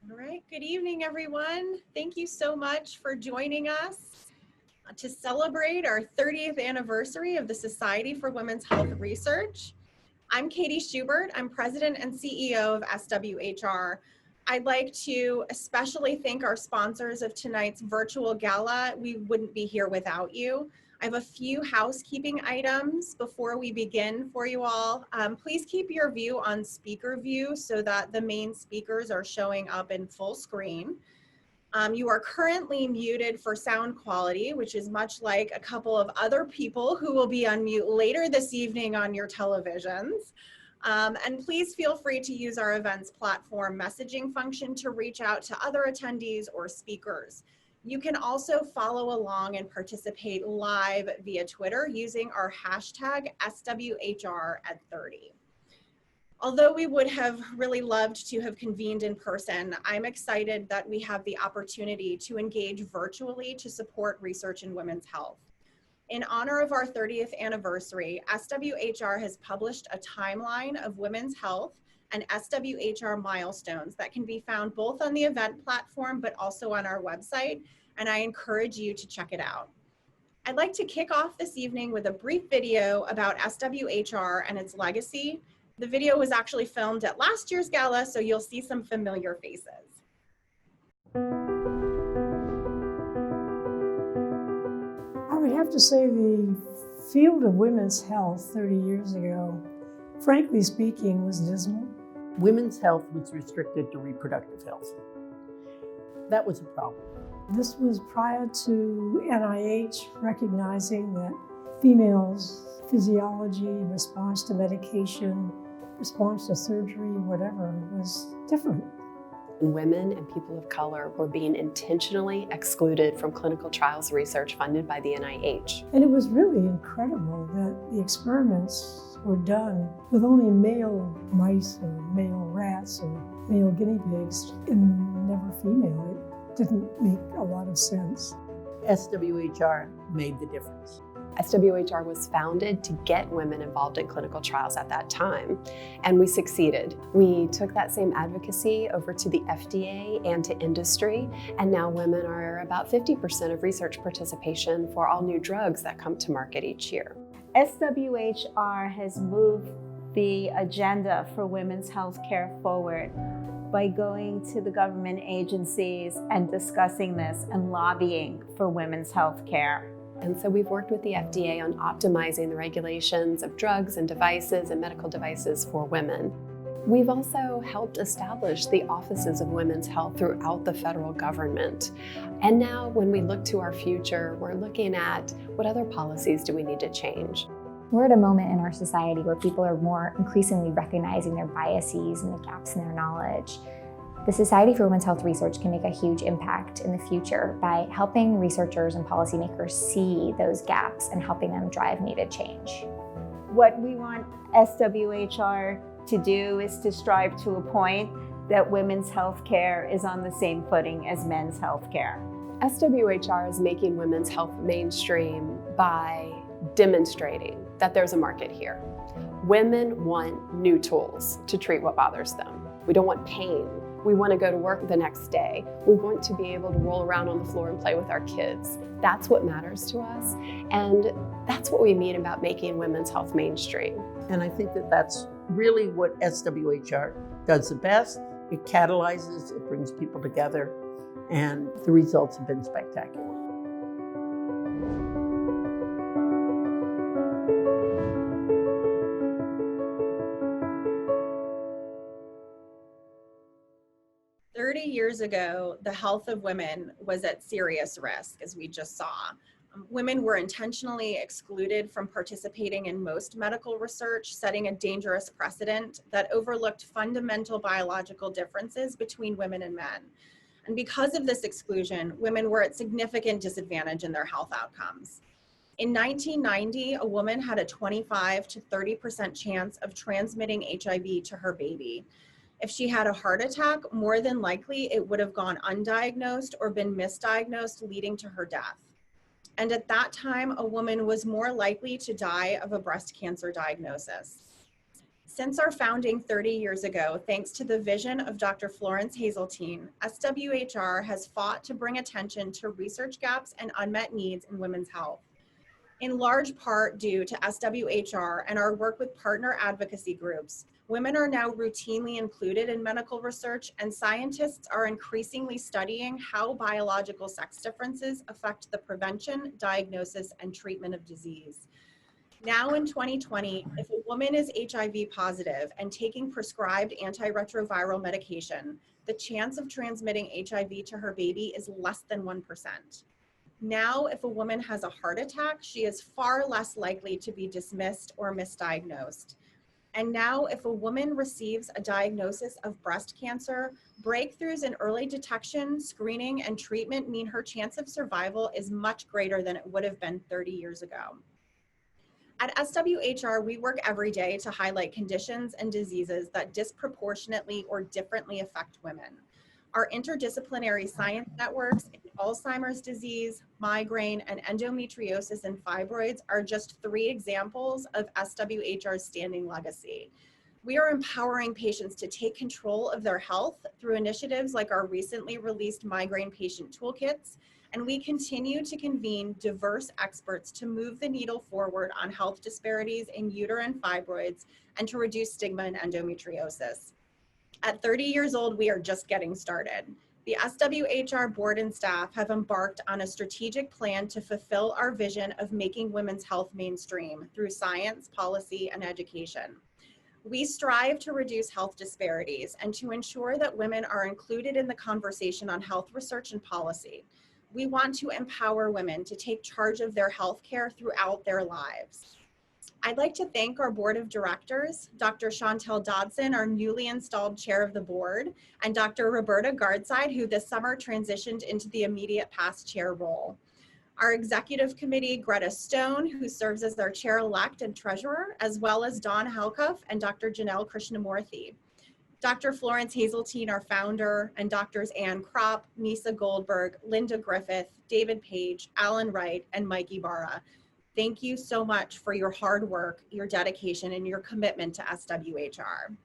All right, good evening, everyone. Thank you so much for joining us to celebrate our 30th anniversary of the Society for Women's Health Research. I'm Katie Schubert. I'm President and CEO of SWHR. I'd like to especially thank our sponsors of tonight's virtual gala. We wouldn't be here without you. I have a few housekeeping items before we begin for you all. Please keep your view on speaker view so that the main speakers are showing up in full screen. You are currently muted for sound quality, which is much like a couple of other people who will be on mute later this evening on your televisions. And please feel free to use our events platform messaging function to reach out to other attendees or speakers. You can also follow along and participate live via Twitter using our hashtag SWHR@30. Although we would have really loved to have convened in person, I'm excited that we have the opportunity to engage virtually to support research in women's health. In honor of our 30th anniversary, SWHR has published a timeline of women's health and SWHR milestones that can be found both on the event platform but also on our website, and I encourage you to check it out. I'd like to kick off this evening with a brief video about SWHR and its legacy. The video was actually filmed at last year's gala, so you'll see some familiar faces. I would have to say the field of women's health 30 years ago, frankly speaking, was dismal. Women's health was restricted to reproductive health. That was a problem. This was prior to NIH recognizing that females' physiology, response to medication, response to surgery, whatever, was different. Women and people of color were being intentionally excluded from clinical trials research funded by the NIH. And it was really incredible that the experiments were done with only male mice or male rats or male guinea pigs and never female. It didn't make a lot of sense. SWHR made the difference. SWHR was founded to get women involved in clinical trials at that time, and we succeeded. We took that same advocacy over to the FDA and to industry, and now women are about 50% of research participation for all new drugs that come to market each year. SWHR has moved the agenda for women's health care forward by going to the government agencies and discussing this and lobbying for women's health care. And so we've worked with the FDA on optimizing the regulations of drugs and devices and medical devices for women. We've also helped establish the offices of women's health throughout the federal government. And now when we look to our future, we're looking at what other policies do we need to change. We're at a moment in our society where people are more increasingly recognizing their biases and the gaps in their knowledge. The Society for Women's Health Research can make a huge impact in the future by helping researchers and policymakers see those gaps and helping them drive needed change. What we want SWHR to do is to strive to a point that women's health care is on the same footing as men's health care. SWHR is making women's health mainstream by demonstrating that there's a market here. Women want new tools to treat what bothers them. We don't want pain. We want to go to work the next day. We want to be able to roll around on the floor and play with our kids. That's what matters to us. And that's what we mean about making women's health mainstream. And I think that that's really what SWHR does the best. It catalyzes, it brings people together, and the results have been spectacular. Years ago, the health of women was at serious risk, as we just saw. Women were intentionally excluded from participating in most medical research, setting a dangerous precedent that overlooked fundamental biological differences between women and men. And because of this exclusion, women were at significant disadvantage in their health outcomes. In 1990, a woman had a 25 to 30% chance of transmitting HIV to her baby. If she had a heart attack, more than likely it would have gone undiagnosed or been misdiagnosed, leading to her death. And at that time, a woman was more likely to die of a breast cancer diagnosis. Since our founding 30 years ago, thanks to the vision of Dr. Florence Hazeltine, SWHR has fought to bring attention to research gaps and unmet needs in women's health. In large part due to SWHR and our work with partner advocacy groups, women are now routinely included in medical research, and scientists are increasingly studying how biological sex differences affect the prevention, diagnosis, and treatment of disease. Now in 2020, if a woman is HIV positive and taking prescribed antiretroviral medication, the chance of transmitting HIV to her baby is less than 1%. Now, if a woman has a heart attack, she is far less likely to be dismissed or misdiagnosed. And now, if a woman receives a diagnosis of breast cancer, breakthroughs in early detection, screening, and treatment mean her chance of survival is much greater than it would have been 30 years ago. At SWHR, we work every day to highlight conditions and diseases that disproportionately or differently affect women. Our interdisciplinary science networks in Alzheimer's disease, migraine, and endometriosis and fibroids are just 3 examples of SWHR's standing legacy. We are empowering patients to take control of their health through initiatives like our recently released migraine patient toolkits, and we continue to convene diverse experts to move the needle forward on health disparities in uterine fibroids and to reduce stigma in endometriosis. At 30 years old, we are just getting started. The SWHR board and staff have embarked on a strategic plan to fulfill our vision of making women's health mainstream through science, policy, and education. We strive to reduce health disparities and to ensure that women are included in the conversation on health research and policy. We want to empower women to take charge of their health care throughout their lives. I'd like to thank our board of directors, Dr. Chantel Dodson, our newly installed chair of the board, and Dr. Roberta Gardside, who this summer transitioned into the immediate past chair role. Our executive committee, Greta Stone, who serves as our chair-elect and treasurer, as well as Dawn Halkuff and Dr. Janelle Krishnamurthy. Dr. Florence Hazeltine, our founder, and Drs. Ann Kropp, Nisa Goldberg, Linda Griffith, David Page, Alan Wright, and Mike Ibarra. Thank you so much for your hard work, your dedication, and your commitment to SWHR.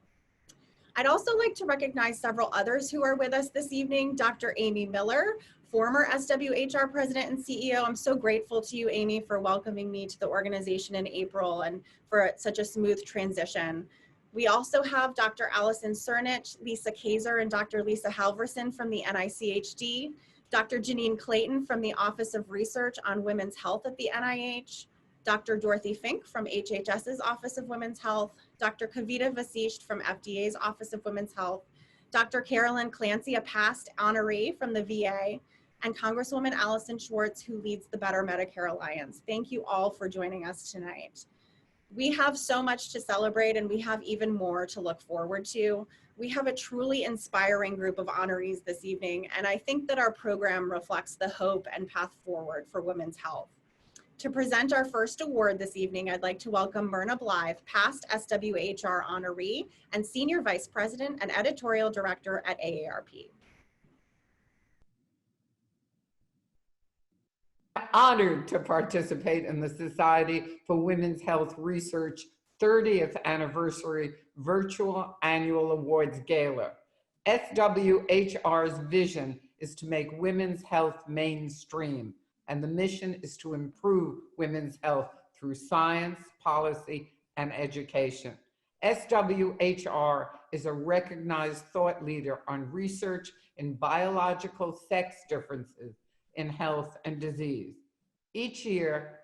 I'd also like to recognize several others who are with us this evening. Dr. Amy Miller, former SWHR president and CEO. I'm so grateful to you, Amy, for welcoming me to the organization in April and for such a smooth transition. We also have Dr. Allison Cernich, Lisa Kaiser, and Dr. Lisa Halverson from the NICHD, Dr. Janine Clayton from the Office of Research on Women's Health at the NIH, Dr. Dorothy Fink from HHS's Office of Women's Health, Dr. Kavita Vasisht from FDA's Office of Women's Health, Dr. Carolyn Clancy, a past honoree from the VA, and Congresswoman Allison Schwartz, who leads the Better Medicare Alliance. Thank you all for joining us tonight. We have so much to celebrate, and we have even more to look forward to. We have a truly inspiring group of honorees this evening, and I think that our program reflects the hope and path forward for women's health. To present our first award this evening, I'd like to welcome Myrna Blythe, past SWHR honoree and Senior Vice President and Editorial Director at AARP. I'm honored to participate in the Society for Women's Health Research 30th Anniversary Virtual Annual Awards Gala. SWHR's vision is to make women's health mainstream, and the mission is to improve women's health through science, policy, and education. SWHR is a recognized thought leader on research in biological sex differences in health and disease. Each year,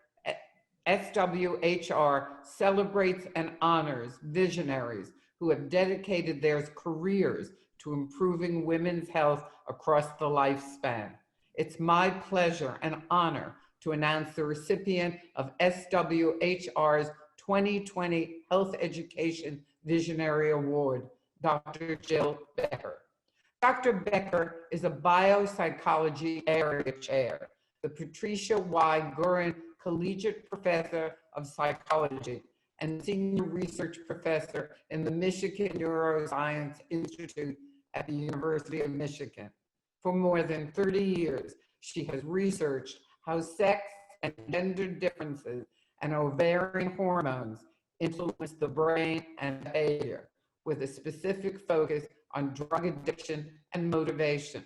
SWHR celebrates and honors visionaries who have dedicated their careers to improving women's health across the lifespan. It's my pleasure and honor to announce the recipient of SWHR's 2020 Health Education Visionary Award, Dr. Jill Becker. Dr. Becker is a biopsychology area chair, the Patricia Y. Gurin Collegiate Professor of Psychology, and senior research professor in the Michigan Neuroscience Institute at the University of Michigan. For more than 30 years, she has researched how sex and gender differences and ovarian hormones influence the brain and behavior, with a specific focus on drug addiction and motivation.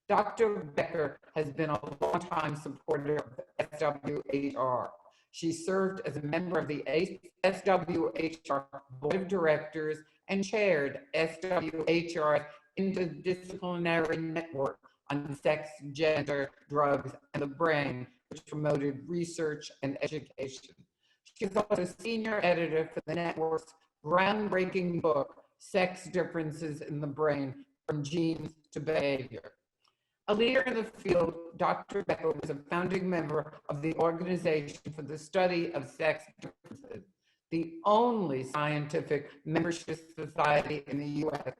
Dr. Becker has been a longtime supporter of the SWHR. She served as a member of the SWHR Board of Directors and chaired SWHR's interdisciplinary network on sex, gender, drugs, and the brain, which promoted research and education. She is also senior editor for the network's groundbreaking book, Sex Differences in the Brain, From Genes to Behavior. A leader in the field, Dr. Becker was a founding member of the Organization for the Study of Sex Differences, the only scientific membership society in the U.S.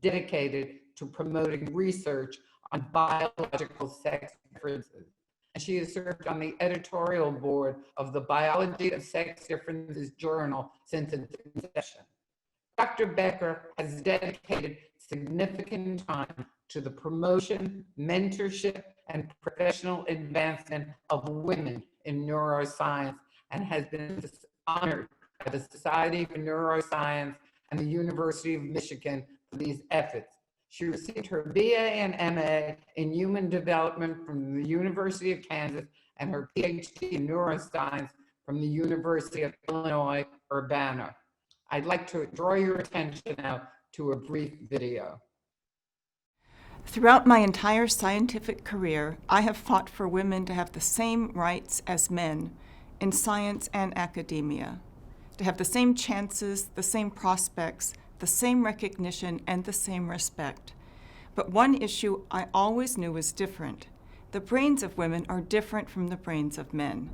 dedicated to promoting research on biological sex differences. And she has served on the editorial board of the Biology of Sex Differences journal since its inception. Dr. Becker has dedicated significant time to the promotion, mentorship, and professional advancement of women in neuroscience, and has been honored by the Society for Neuroscience and the University of Michigan for these efforts. She received her BA and MA in Human Development from the University of Kansas and her PhD in Neuroscience from the University of Illinois, Urbana. I'd like to draw your attention now to a brief video. Throughout my entire scientific career, I have fought for women to have the same rights as men in science and academia, to have the same chances, the same prospects, the same recognition, and the same respect. But one issue I always knew was different. The brains of women are different from the brains of men.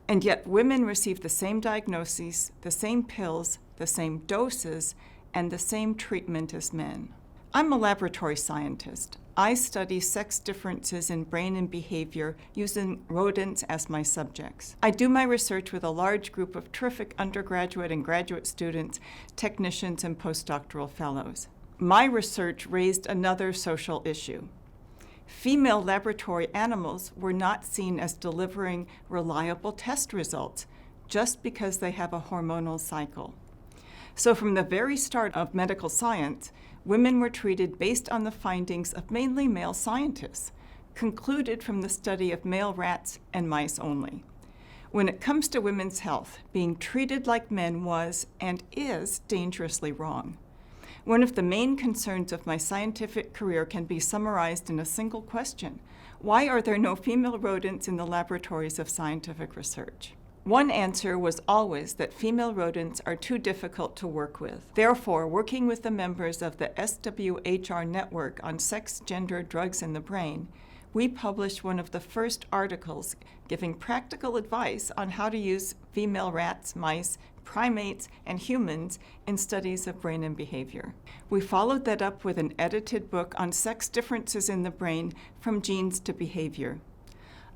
And yet women receive the same diagnoses, the same pills, the same doses, and the same treatment as men. I'm a laboratory scientist. I study sex differences in brain and behavior using rodents as my subjects. I do my research with a large group of terrific undergraduate and graduate students, technicians, and postdoctoral fellows. My research raised another social issue. Female laboratory animals were not seen as delivering reliable test results just because they have a hormonal cycle. So from the very start of medical science, women were treated based on the findings of mainly male scientists, concluded from the study of male rats and mice only. When it comes to women's health, being treated like men was and is dangerously wrong. One of the main concerns of my scientific career can be summarized in a single question. Why are there no female rodents in the laboratories of scientific research? One answer was always that female rodents are too difficult to work with. Therefore, working with the members of the SWHR network on sex, gender, drugs, and the brain, we published one of the first articles giving practical advice on how to use female rats, mice, primates, and humans in studies of brain and behavior. We followed that up with an edited book on sex differences in the brain from genes to behavior.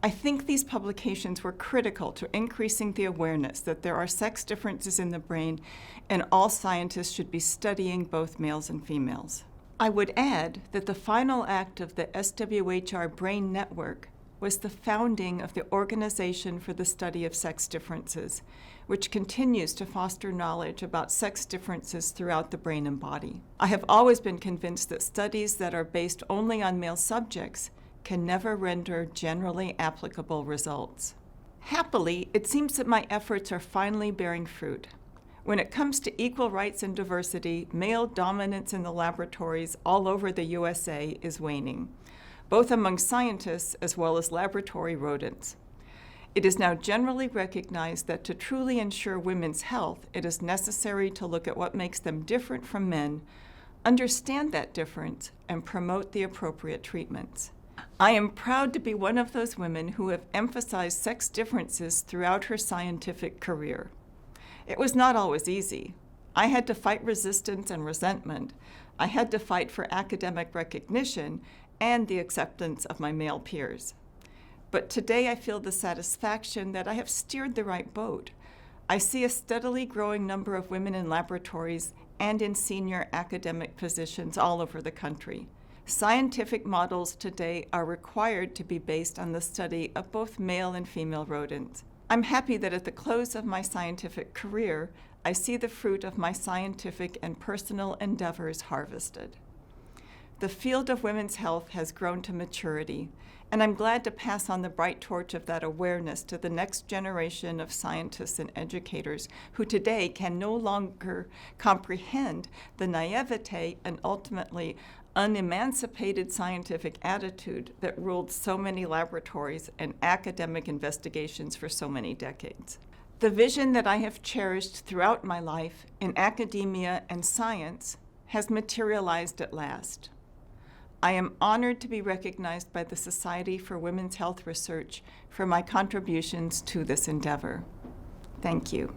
I think these publications were critical to increasing the awareness that there are sex differences in the brain and all scientists should be studying both males and females. I would add that the final act of the SWHR Brain Network was the founding of the Organization for the Study of Sex Differences, which continues to foster knowledge about sex differences throughout the brain and body. I have always been convinced that studies that are based only on male subjects can never render generally applicable results. Happily, it seems that my efforts are finally bearing fruit. When it comes to equal rights and diversity, male dominance in the laboratories all over the USA is waning, both among scientists as well as laboratory rodents. It is now generally recognized that to truly ensure women's health, it is necessary to look at what makes them different from men, understand that difference, and promote the appropriate treatments. I am proud to be one of those women who have emphasized sex differences throughout her scientific career. It was not always easy. I had to fight resistance and resentment. I had to fight for academic recognition and the acceptance of my male peers. But today I feel the satisfaction that I have steered the right boat. I see a steadily growing number of women in laboratories and in senior academic positions all over the country. Scientific models today are required to be based on the study of both male and female rodents. I'm happy that at the close of my scientific career, I see the fruit of my scientific and personal endeavors harvested. The field of women's health has grown to maturity, and I'm glad to pass on the bright torch of that awareness to the next generation of scientists and educators who today can no longer comprehend the naivete and ultimately unemancipated scientific attitude that ruled so many laboratories and academic investigations for so many decades. The vision that I have cherished throughout my life in academia and science has materialized at last. I am honored to be recognized by the Society for Women's Health Research for my contributions to this endeavor. Thank you.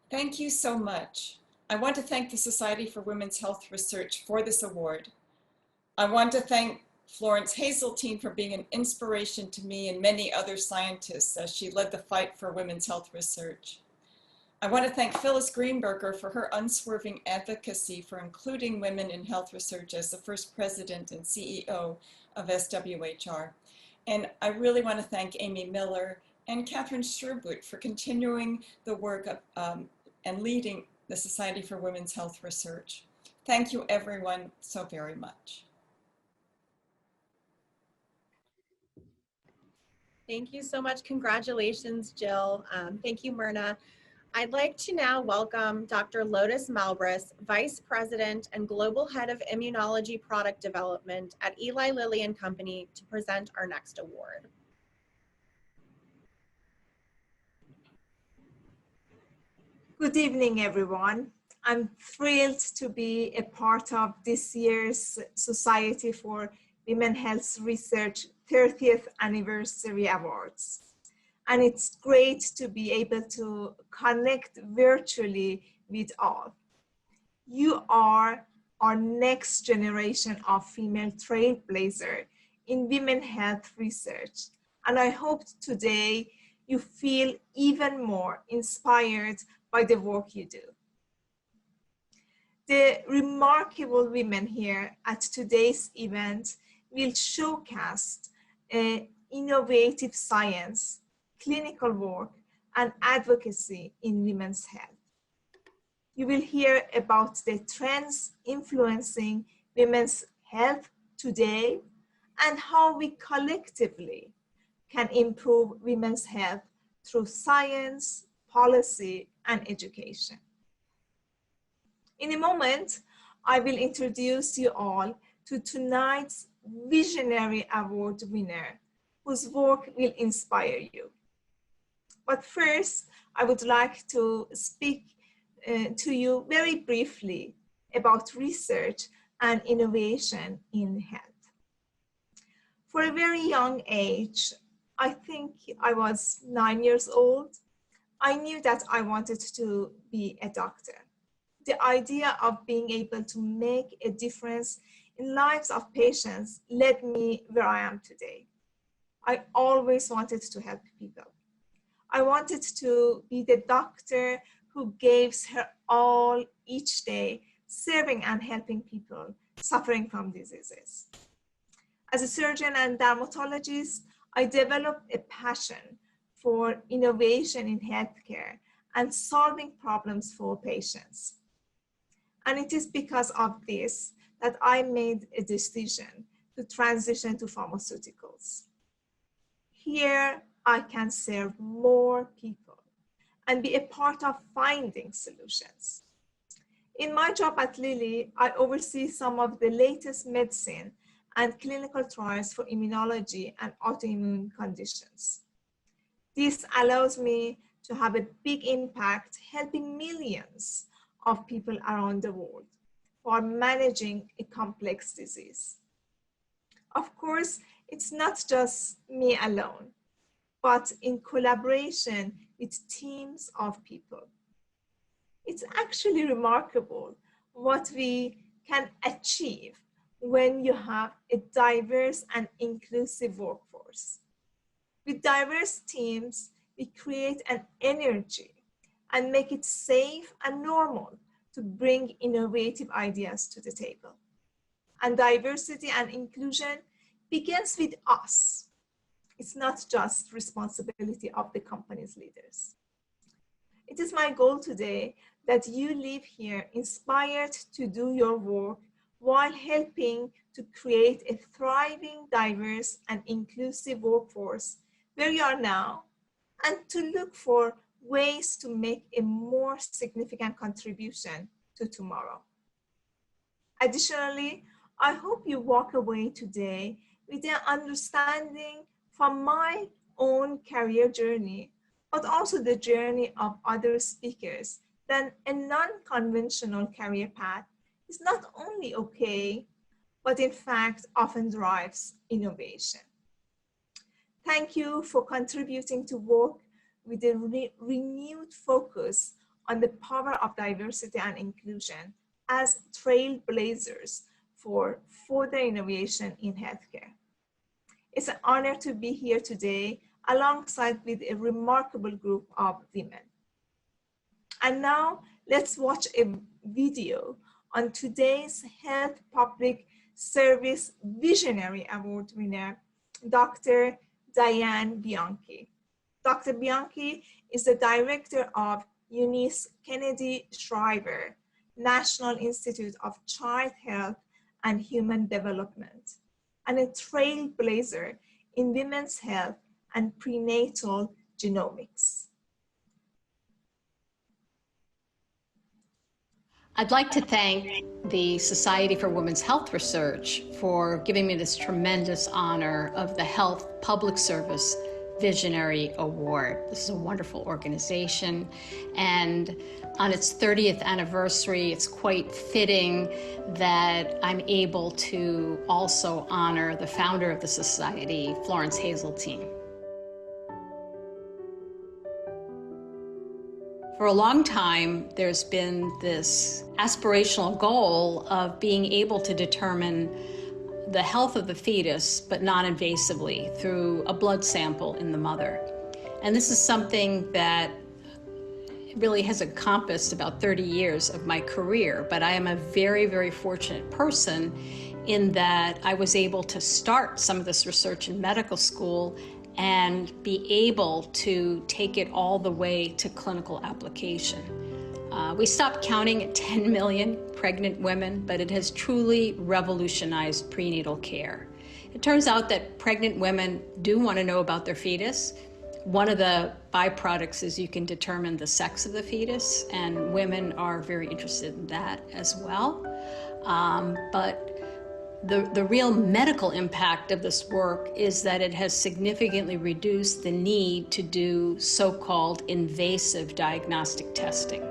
Thank you so much. I want to thank the Society for Women's Health Research for this award. I want to thank Florence Hazeltine for being an inspiration to me and many other scientists as she led the fight for women's health research. I want to thank Phyllis Greenberger for her unswerving advocacy for including women in health research as the first president and CEO of SWHR. And I really want to thank Amy Miller and Catherine Sherwood for continuing the work of, and leading the Society for Women's Health Research. Thank you everyone so very much. Thank you so much. Congratulations, Jill. Thank you, Myrna. I'd like to now welcome Dr. Lotus Malbras, Vice President and Global Head of Immunology Product Development at Eli Lilly and Company, to present our next award. Good evening, everyone. I'm thrilled to be a part of this year's Society for Women's Health Research 30th Anniversary Awards. And it's great to be able to connect virtually with all. You are our next generation of female trailblazer in women's health research. And I hope today you feel even more inspired by the work you do. The remarkable women here at today's event will showcase innovative science, clinical work, and advocacy in women's health. You will hear about the trends influencing women's health today and how we collectively can improve women's health through science, policy, and education. In a moment, I will introduce you all to tonight's Visionary Award winner, whose work will inspire you. But first, I would like to speak to you very briefly about research and innovation in health. For a very young age, I think I was 9 years old, I knew that I wanted to be a doctor. The idea of being able to make a difference in lives of patients led me where I am today. I always wanted to help people. I wanted to be the doctor who gives her all each day, serving and helping people suffering from diseases. As a surgeon and dermatologist, I developed a passion for innovation in healthcare and solving problems for patients. And it is because of this that I made a decision to transition to pharmaceuticals. Here, I can serve more people and be a part of finding solutions. In my job at Lilly, I oversee some of the latest medicine and clinical trials for immunology and autoimmune conditions. This allows me to have a big impact helping millions of people around the world for managing a complex disease. Of course, it's not just me alone, but in collaboration with teams of people. It's actually remarkable what we can achieve when you have a diverse and inclusive workforce. With diverse teams, we create an energy and make it safe and normal to bring innovative ideas to the table. And diversity and inclusion begins with us. It's not just responsibility of the company's leaders. It is my goal today that you leave here inspired to do your work while helping to create a thriving, diverse, and inclusive workforce where you are now, and to look for ways to make a more significant contribution to tomorrow. Additionally, I hope you walk away today with an understanding from my own career journey, but also the journey of other speakers, that a non-conventional career path is not only okay, but in fact often drives innovation. Thank you for contributing to work with a renewed focus on the power of diversity and inclusion as trailblazers for further innovation in healthcare. It's an honor to be here today alongside with a remarkable group of women. And now let's watch a video on today's Health Public Service Visionary Award winner, Dr. Diane Bianchi. Dr. Bianchi is the director of Eunice Kennedy Shriver National Institute of Child Health and Human Development, and a trailblazer in women's health and prenatal genomics. I'd like to thank the Society for Women's Health Research for giving me this tremendous honor of the Health Public Service Visionary Award. This is a wonderful organization, and on its 30th anniversary, it's quite fitting that I'm able to also honor the founder of the Society, Florence Hazeltine. For a long time, there's been this aspirational goal of being able to determine the health of the fetus, but non-invasively, through a blood sample in the mother. And this is something that really has encompassed about 30 years of my career, but I am a very, very fortunate person in that I was able to start some of this research in medical school and be able to take it all the way to clinical application. We stopped counting at 10 million pregnant women, but it has truly revolutionized prenatal care. It turns out that pregnant women do want to know about their fetus. One of the byproducts is you can determine the sex of the fetus, and women are very interested in that as well. But the real medical impact of this work is that it has significantly reduced the need to do so-called invasive diagnostic testing.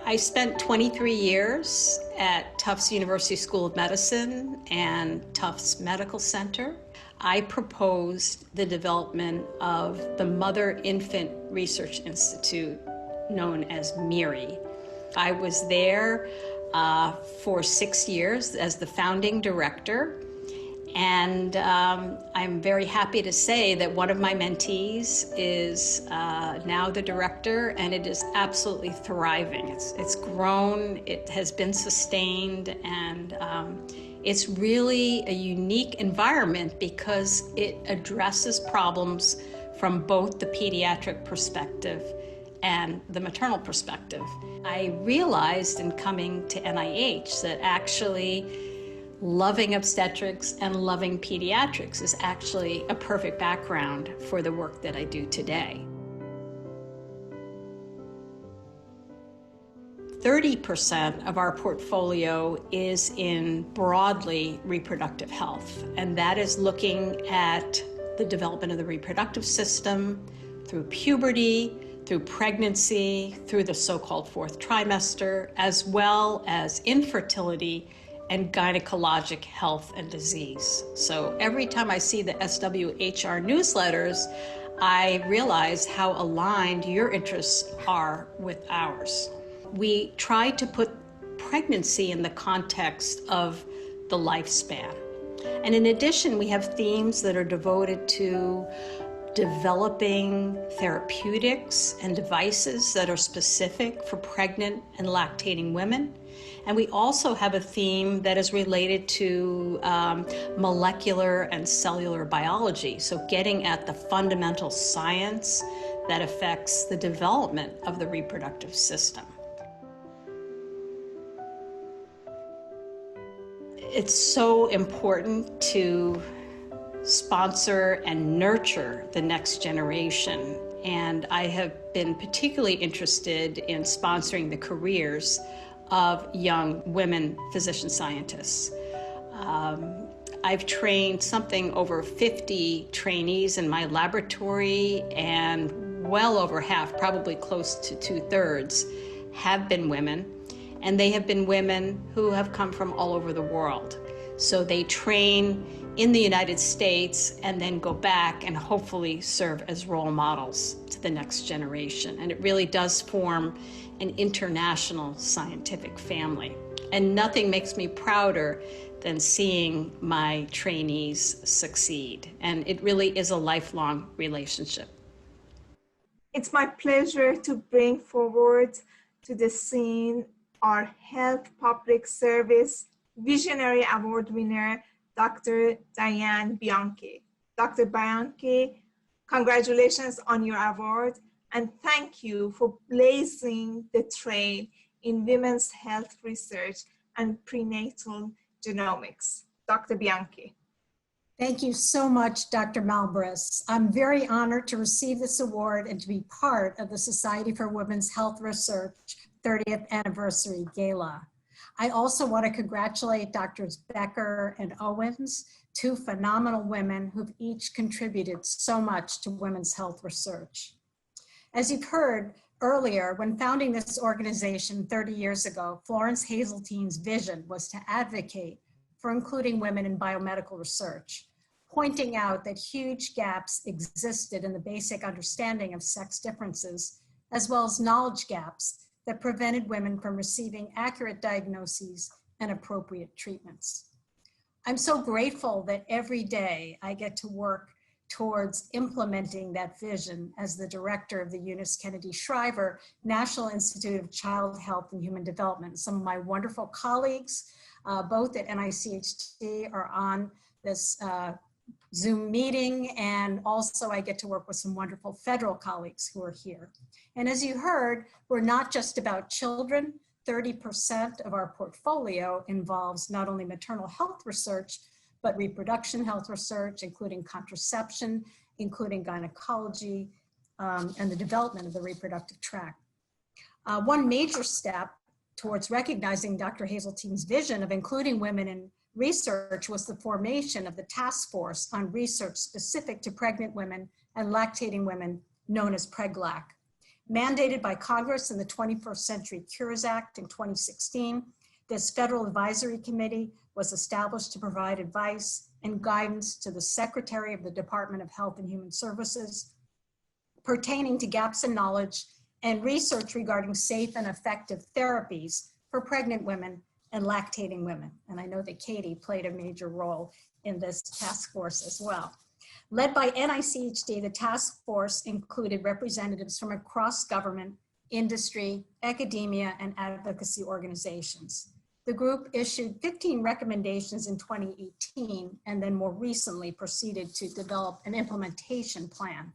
I spent 23 years at Tufts University School of Medicine and Tufts Medical Center. I proposed the development of the Mother-Infant Research Institute, known as MIRI. I was there for 6 years as the founding director, and I'm very happy to say that one of my mentees is now the director, and it is absolutely thriving. It's grown, it has been sustained, and it's really a unique environment because it addresses problems from both the pediatric perspective and the maternal perspective. I realized in coming to NIH that actually loving obstetrics and loving pediatrics is actually a perfect background for the work that I do today. 30% of our portfolio is in broadly reproductive health, and that is looking at the development of the reproductive system through puberty, through pregnancy, through the so-called fourth trimester, as well as infertility and gynecologic health and disease. So every time I see the SWHR newsletters, I realize how aligned your interests are with ours. We try to put pregnancy in the context of the lifespan. And in addition, we have themes that are devoted to developing therapeutics and devices that are specific for pregnant and lactating women. And we also have a theme that is related to molecular and cellular biology, so getting at the fundamental science that affects the development of the reproductive system. It's so important to sponsor and nurture the next generation. And I have been particularly interested in sponsoring the careers of young women physician scientists. I've trained something over 50 trainees in my laboratory, and well over half, probably close to 2/3, have been women. And they have been women who have come from all over the world. So they train in the United States and then go back and hopefully serve as role models to the next generation. And it really does form an international scientific family. And nothing makes me prouder than seeing my trainees succeed. And it really is a lifelong relationship. It's my pleasure to bring forward to the scene our Health Public Service Visionary Award winner, Dr. Diane Bianchi. Dr. Bianchi, congratulations on your award, and thank you for blazing the trail in women's health research and prenatal genomics. Dr. Bianchi. Thank you so much, Dr. Malbris. I'm very honored to receive this award and to be part of the Society for Women's Health Research 30th Anniversary Gala. I also want to congratulate Drs. Becker and Owens, two phenomenal women who've each contributed so much to women's health research. As you've heard earlier, when founding this organization 30 years ago, Florence Hazeltine's vision was to advocate for including women in biomedical research, pointing out that huge gaps existed in the basic understanding of sex differences, as well as knowledge gaps that prevented women from receiving accurate diagnoses and appropriate treatments. I'm so grateful that every day I get to work towards implementing that vision as the director of the Eunice Kennedy Shriver National Institute of Child Health and Human Development. Some of my wonderful colleagues, both at NICHD, are on this Zoom meeting, and also I get to work with some wonderful federal colleagues who are here. And as you heard, we're not just about children. 30% of our portfolio involves not only maternal health research, but reproduction health research, including contraception, including gynecology, and the development of the reproductive tract. One major step towards recognizing Dr. Hazeltine's vision of including women in research was the formation of the task force on research specific to pregnant women and lactating women, known as PregLac. Mandated by Congress in the 21st Century Cures Act in 2016, this federal advisory committee was established to provide advice and guidance to the Secretary of the Department of Health and Human Services pertaining to gaps in knowledge and research regarding safe and effective therapies for pregnant women and lactating women. And I know that Katie played a major role in this task force as well. Led by NICHD, the task force included representatives from across government, industry, academia, and advocacy organizations. The group issued 15 recommendations in 2018, and then more recently proceeded to develop an implementation plan.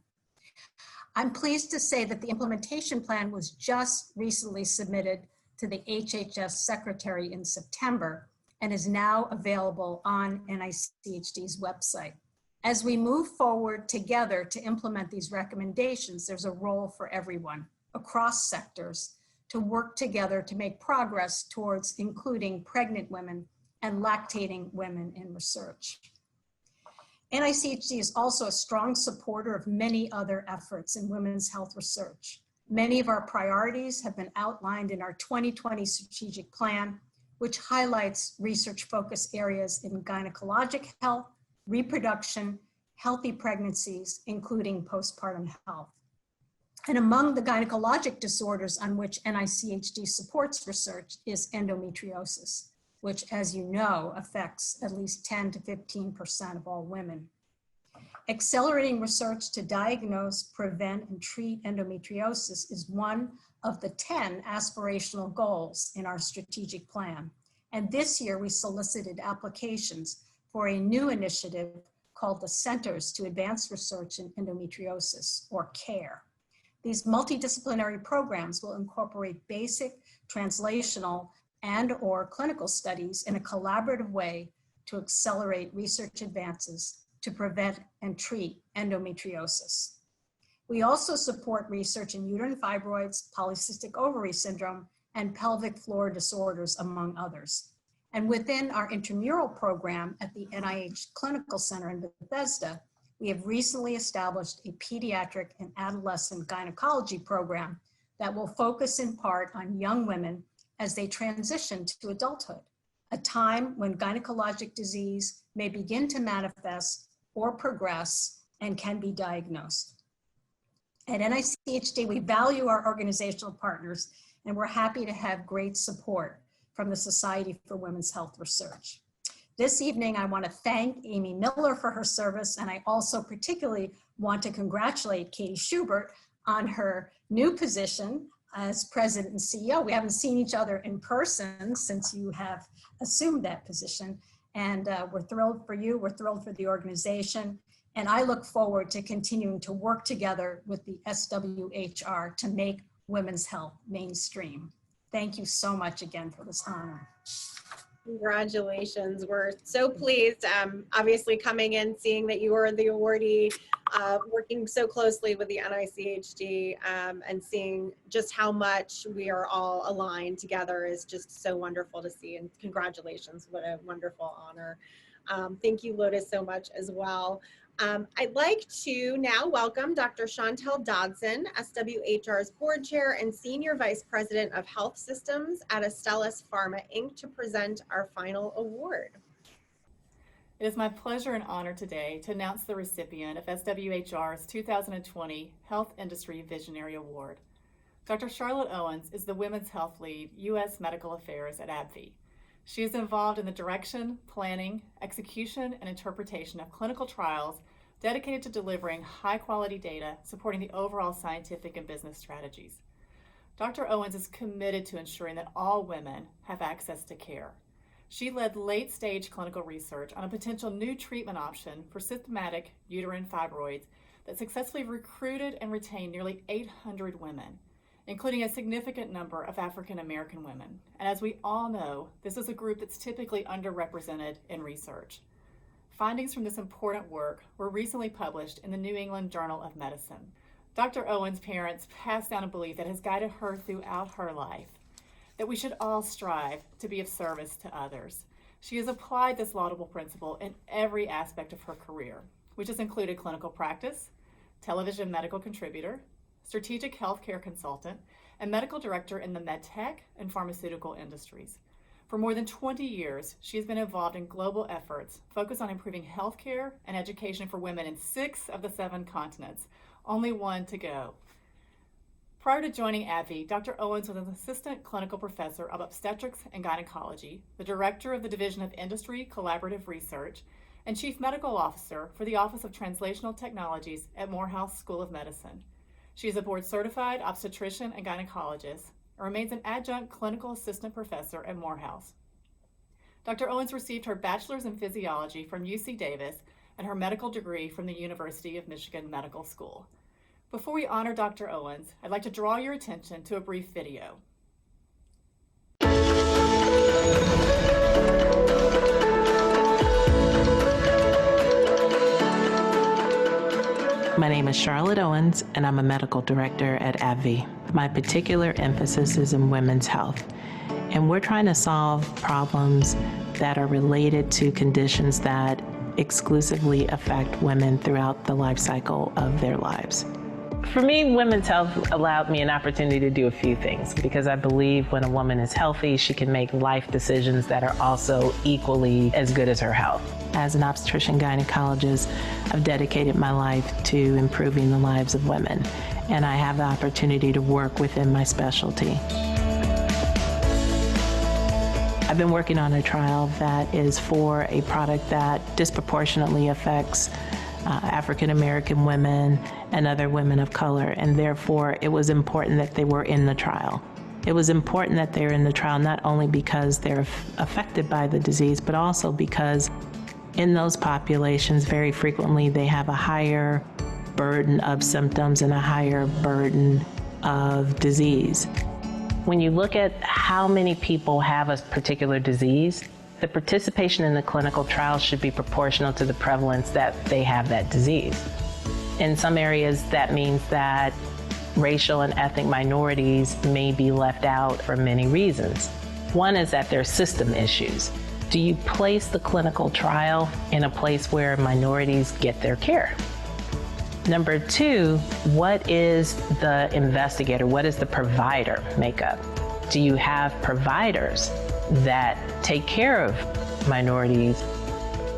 I'm pleased to say that the implementation plan was just recently submitted to the HHS Secretary in September and is now available on NICHD's website. As we move forward together to implement these recommendations, there's a role for everyone across sectors to work together to make progress towards including pregnant women and lactating women in research. NICHD is also a strong supporter of many other efforts in women's health research. Many of our priorities have been outlined in our 2020 strategic plan, which highlights research focus areas in gynecologic health, reproduction, healthy pregnancies, including postpartum health. And among the gynecologic disorders on which NICHD supports research is endometriosis, which, as you know, affects at least 10 to 15% of all women. Accelerating research to diagnose, prevent, and treat endometriosis is one of the 10 aspirational goals in our strategic plan. And this year we solicited applications for a new initiative called the Centers to Advance Research in Endometriosis, or CARE. These multidisciplinary programs will incorporate basic, translational, and/or clinical studies in a collaborative way to accelerate research advances to prevent and treat endometriosis. We also support research in uterine fibroids, polycystic ovary syndrome, and pelvic floor disorders, among others. And within our intramural program at the NIH Clinical Center in Bethesda, we have recently established a pediatric and adolescent gynecology program that will focus in part on young women as they transition to adulthood, a time when gynecologic disease may begin to manifest or progress and can be diagnosed. At NICHD, we value our organizational partners, and we're happy to have great support from the Society for Women's Health Research. This evening, I want to thank Amy Miller for her service, and I also particularly want to congratulate Katie Schubert on her new position as President and CEO. We haven't seen each other in person since you have assumed that position, and we're thrilled for you, we're thrilled for the organization, and I look forward to continuing to work together with the SWHR to make women's health mainstream. Thank you so much again for this honor. Congratulations. We're so pleased, obviously coming in, seeing that you are the awardee, working so closely with the NICHD, and seeing just how much we are all aligned together is just so wonderful to see, and congratulations, what a wonderful honor. Thank you, Lotus, so much as well. I'd like to now welcome Dr. Chantel Dodson, SWHR's Board Chair and Senior Vice President of Health Systems at Astellas Pharma, Inc., to present our final award. It is my pleasure and honor today to announce the recipient of SWHR's 2020 Health Industry Visionary Award. Dr. Charlotte Owens is the Women's Health Lead, U.S. Medical Affairs at AbbVie. She is involved in the direction, planning, execution, and interpretation of clinical trials dedicated to delivering high-quality data supporting the overall scientific and business strategies. Dr. Owens is committed to ensuring that all women have access to care. She led late-stage clinical research on a potential new treatment option for symptomatic uterine fibroids that successfully recruited and retained nearly 800 women, including a significant number of African American women. And as we all know, this is a group that's typically underrepresented in research. Findings from this important work were recently published in the New England Journal of Medicine. Dr. Owens' parents passed down a belief that has guided her throughout her life, that we should all strive to be of service to others. She has applied this laudable principle in every aspect of her career, which has included clinical practice, television medical contributor, strategic healthcare consultant, and medical director in the medtech and pharmaceutical industries. For more than 20 years, she has been involved in global efforts focused on improving healthcare and education for women in 6 of the 7 continents, only 1 to go. Prior to joining AbbVie, Dr. Owens was an assistant clinical professor of obstetrics and gynecology, the director of the Division of Industry Collaborative Research, and chief medical officer for the Office of Translational Technologies at Morehouse School of Medicine. She is a board-certified obstetrician and gynecologist and remains an adjunct clinical assistant professor at Morehouse. Dr. Owens received her bachelor's in physiology from UC Davis and her medical degree from the University of Michigan Medical School. Before we honor Dr. Owens, I'd like to draw your attention to a brief video. My name is Charlotte Owens, and I'm a medical director at AbbVie. My particular emphasis is in women's health, and we're trying to solve problems that are related to conditions that exclusively affect women throughout the life cycle of their lives. For me, women's health allowed me an opportunity to do a few things, because I believe when a woman is healthy, she can make life decisions that are also equally as good as her health. As an obstetrician gynecologist, I've dedicated my life to improving the lives of women, and I have the opportunity to work within my specialty. I've been working on a trial that is for a product that disproportionately affects African American women, and other women of color, and therefore it was important that they were in the trial. It was important that they're in the trial not only because they're affected by the disease, but also because in those populations, very frequently they have a higher burden of symptoms and a higher burden of disease. When you look at how many people have a particular disease, the participation in the clinical trial should be proportional to the prevalence that they have that disease. In some areas, that means that racial and ethnic minorities may be left out for many reasons. One is that there are system issues. Do you place the clinical trial in a place where minorities get their care? Number two, what is the investigator, what is the provider makeup? Do you have providers that take care of minorities?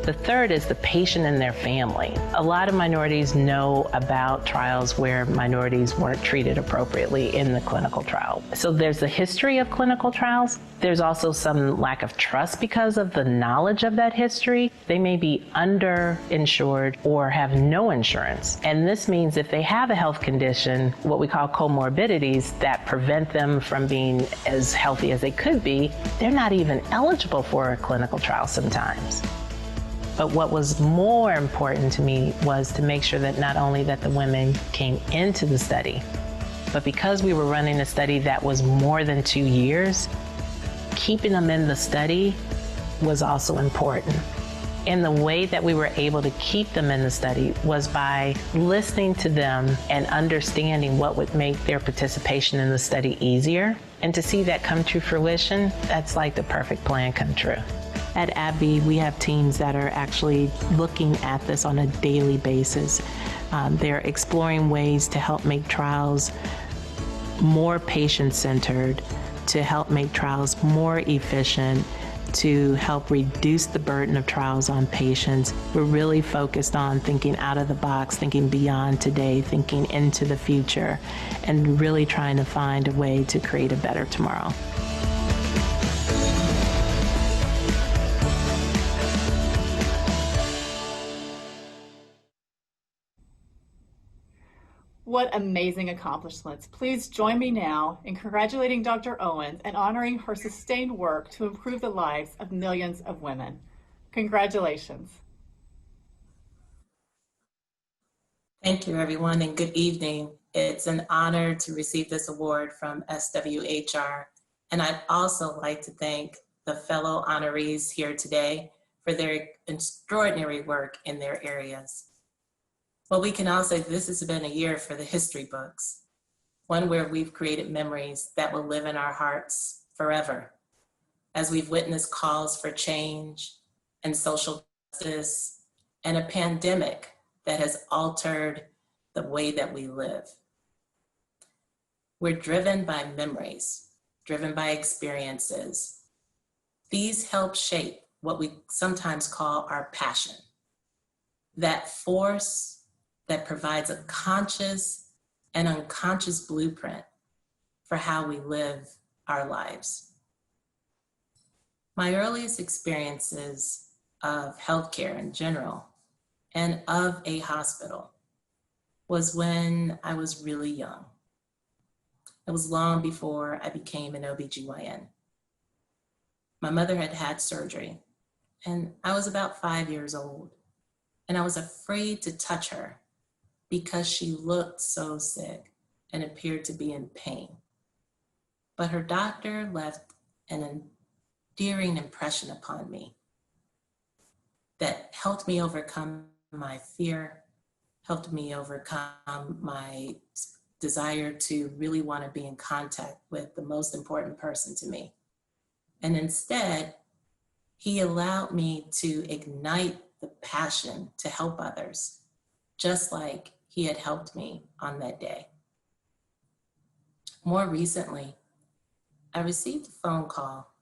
The third is the patient and their family. A lot of minorities know about trials where minorities weren't treated appropriately in the clinical trial. So there's the history of clinical trials. There's also some lack of trust because of the knowledge of that history. They may be underinsured or have no insurance. And this means if they have a health condition, what we call comorbidities, that prevent them from being as healthy as they could be, they're not even eligible for a clinical trial sometimes. But what was more important to me was to make sure that not only that the women came into the study, but because we were running a study that was more than 2 years, keeping them in the study was also important. And the way that we were able to keep them in the study was by listening to them and understanding what would make their participation in the study easier. And to see that come to fruition, that's like the perfect plan come true. At AbbVie, we have teams that are actually looking at this on a daily basis. They're exploring ways to help make trials more patient-centered, to help make trials more efficient, to help reduce the burden of trials on patients. We're really focused on thinking out of the box, thinking beyond today, thinking into the future, and really trying to find a way to create a better tomorrow. What amazing accomplishments. Please join me now in congratulating Dr. Owens and honoring her sustained work to improve the lives of millions of women. Congratulations. Thank you, everyone, and good evening. It's an honor to receive this award from SWHR, and I'd also like to thank the fellow honorees here today for their extraordinary work in their areas. Well, we can all say this has been a year for the history books, one where we've created memories that will live in our hearts forever, as we've witnessed calls for change and social justice and a pandemic that has altered the way that we live. We're driven by memories, driven by experiences. These help shape what we sometimes call our passion, that force that provides a conscious and unconscious blueprint for how we live our lives. My earliest experiences of healthcare in general and of a hospital was when I was really young. It was long before I became an OBGYN. My mother had had surgery, and I was about 5 years old, and I was afraid to touch her because she looked so sick and appeared to be in pain. But her doctor left an endearing impression upon me that helped me overcome my fear, helped me overcome my desire to really want to be in contact with the most important person to me. And instead, he allowed me to ignite the passion to help others, just like he had helped me on that day. More recently, I received a phone call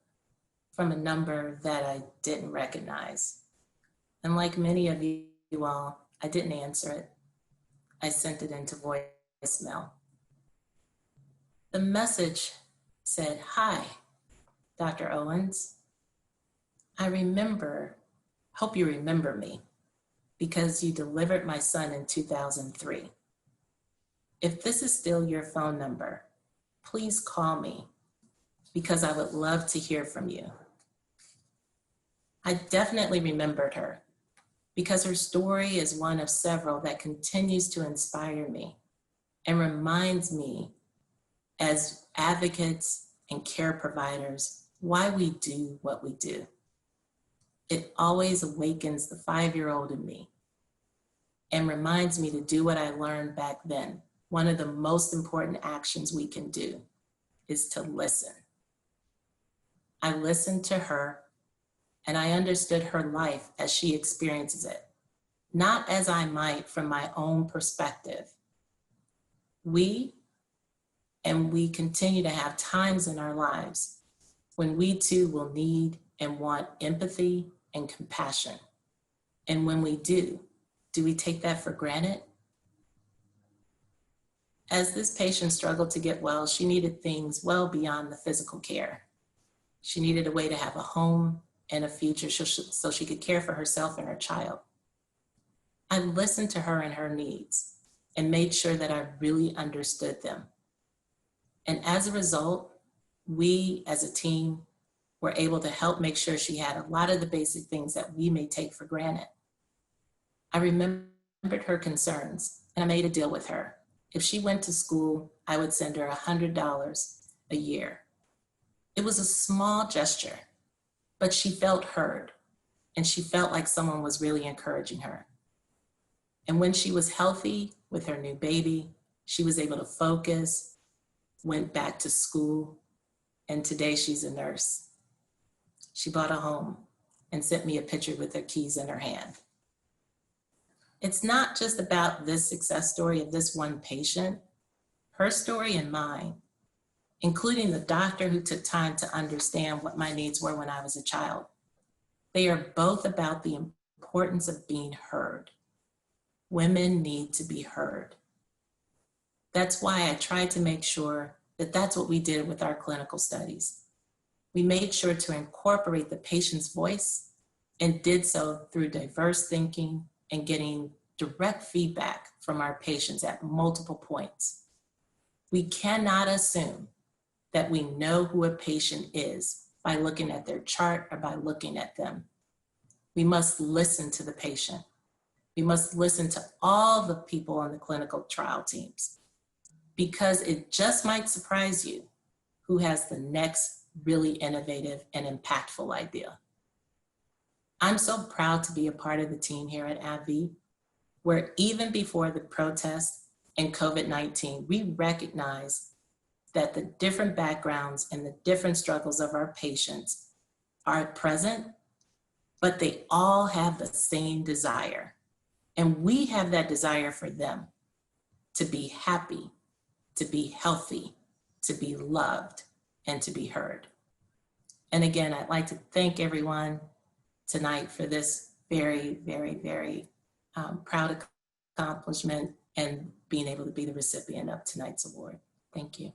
from a number that I didn't recognize. And like many of you all, I didn't answer it. I sent it into voicemail. The message said, "Hi, Dr. Owens. Hope you remember me. because you delivered my son in 2003. If this is still your phone number, please call me because I would love to hear from you. I definitely remembered her because her story is one of several that continues to inspire me and reminds me as advocates and care providers why we do what we do. It always awakens the 5-year-old in me and reminds me to do what I learned back then. One of the most important actions we can do is to listen. I listened to her and I understood her life as she experiences it, not as I might from my own perspective. We continue to have times in our lives when we too will need and want empathy and compassion. And when we do we take that for granted? As this patient struggled to get well, she needed things well beyond the physical care. She needed a way to have a home and a future so she could care for herself and her child. I listened to her and her needs and made sure that I really understood them. And as a result, we as a team were able to help make sure she had a lot of the basic things that we may take for granted. I remembered her concerns and I made a deal with her. If she went to school, I would send her $100 a year. It was a small gesture, but she felt heard and she felt like someone was really encouraging her. And when she was healthy with her new baby, she was able to focus, went back to school, and today she's a nurse. She bought a home and sent me a picture with her keys in her hand. It's not just about this success story of this one patient, her story and mine, including the doctor who took time to understand what my needs were when I was a child. They are both about the importance of being heard. Women need to be heard. That's why I tried to make sure that that's what we did with our clinical studies. We made sure to incorporate the patient's voice and did so through diverse thinking and getting direct feedback from our patients at multiple points. We cannot assume that we know who a patient is by looking at their chart or by looking at them. We must listen to the patient. We must listen to all the people on the clinical trial teams because it just might surprise you who has the next really innovative and impactful idea. I'm so proud to be a part of the team here at AbbVie, where even before the protests and COVID-19, we recognize that the different backgrounds and the different struggles of our patients are present, but they all have the same desire. And we have that desire for them to be happy, to be healthy, to be loved, and to be heard. And again, I'd like to thank everyone tonight for this very, very, very proud accomplishment and being able to be the recipient of tonight's award. Thank you.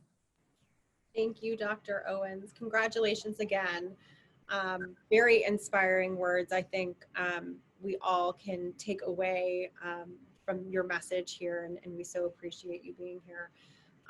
Thank you, Dr. Owens. Congratulations again. Very inspiring words. I think we all can take away from your message here, and we so appreciate you being here.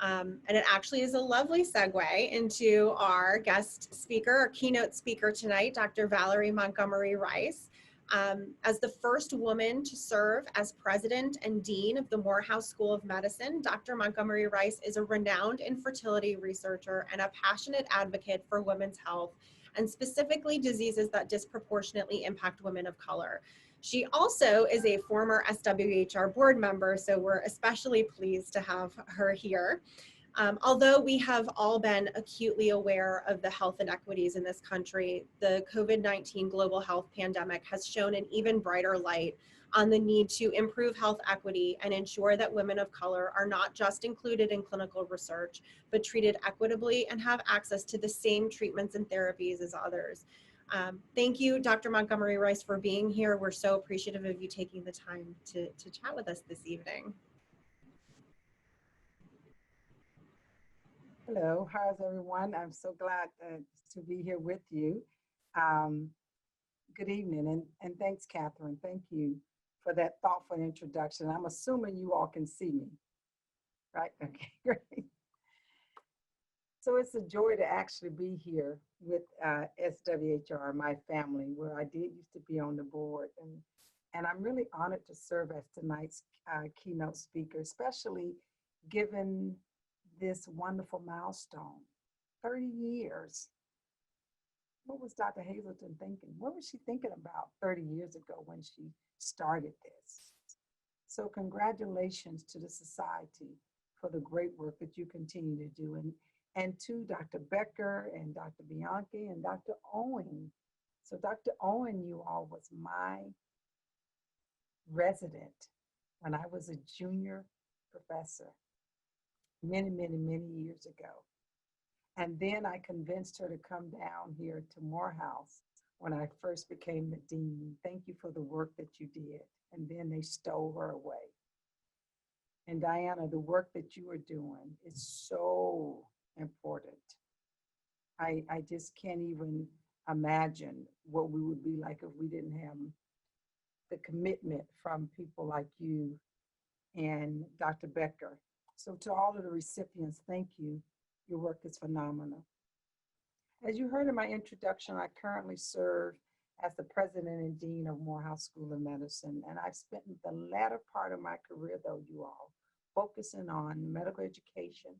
And it actually is a lovely segue into our guest speaker, our keynote speaker tonight, Dr. Valerie Montgomery Rice. As the first woman to serve as president and dean of the Morehouse School of Medicine, Dr. Montgomery Rice is a renowned infertility researcher and a passionate advocate for women's health, and specifically diseases that disproportionately impact women of color. She also is a former SWHR board member, so we're especially pleased to have her here. Although we have all been acutely aware of the health inequities in this country, the COVID-19 global health pandemic has shown an even brighter light on the need to improve health equity and ensure that women of color are not just included in clinical research, but treated equitably and have access to the same treatments and therapies as others. Thank you, Dr. Montgomery Rice, for being here. We're so appreciative of you taking the time to chat with us this evening. Hello, how's everyone? I'm so glad to be here with you. Good evening, and thanks, Catherine. Thank you for that thoughtful introduction. I'm assuming you all can see me, right? Okay, great. So it's a joy to actually be here with SWHR, my family, where I did used to be on the board. And I'm really honored to serve as tonight's keynote speaker, especially given this wonderful milestone, 30 years. What was Dr. Hazelton thinking? What was she thinking about 30 years ago when she started this? So congratulations to the society for the great work that you continue to do. And to Dr. Becker and Dr. Bianchi and Dr. Owens. So Dr. Owens, you all, was my resident when I was a junior professor many, many, many years ago. And then I convinced her to come down here to Morehouse when I first became the dean. Thank you for the work that you did. And then they stole her away. And Diana, the work that you are doing is so important. I just can't even imagine what we would be like if we didn't have the commitment from people like you and Dr. Becker. So to all of the recipients, thank you. Your work is phenomenal. As you heard in my introduction, I currently serve as the president and dean of Morehouse School of Medicine, and I've spent the latter part of my career, though, you all, focusing on medical education,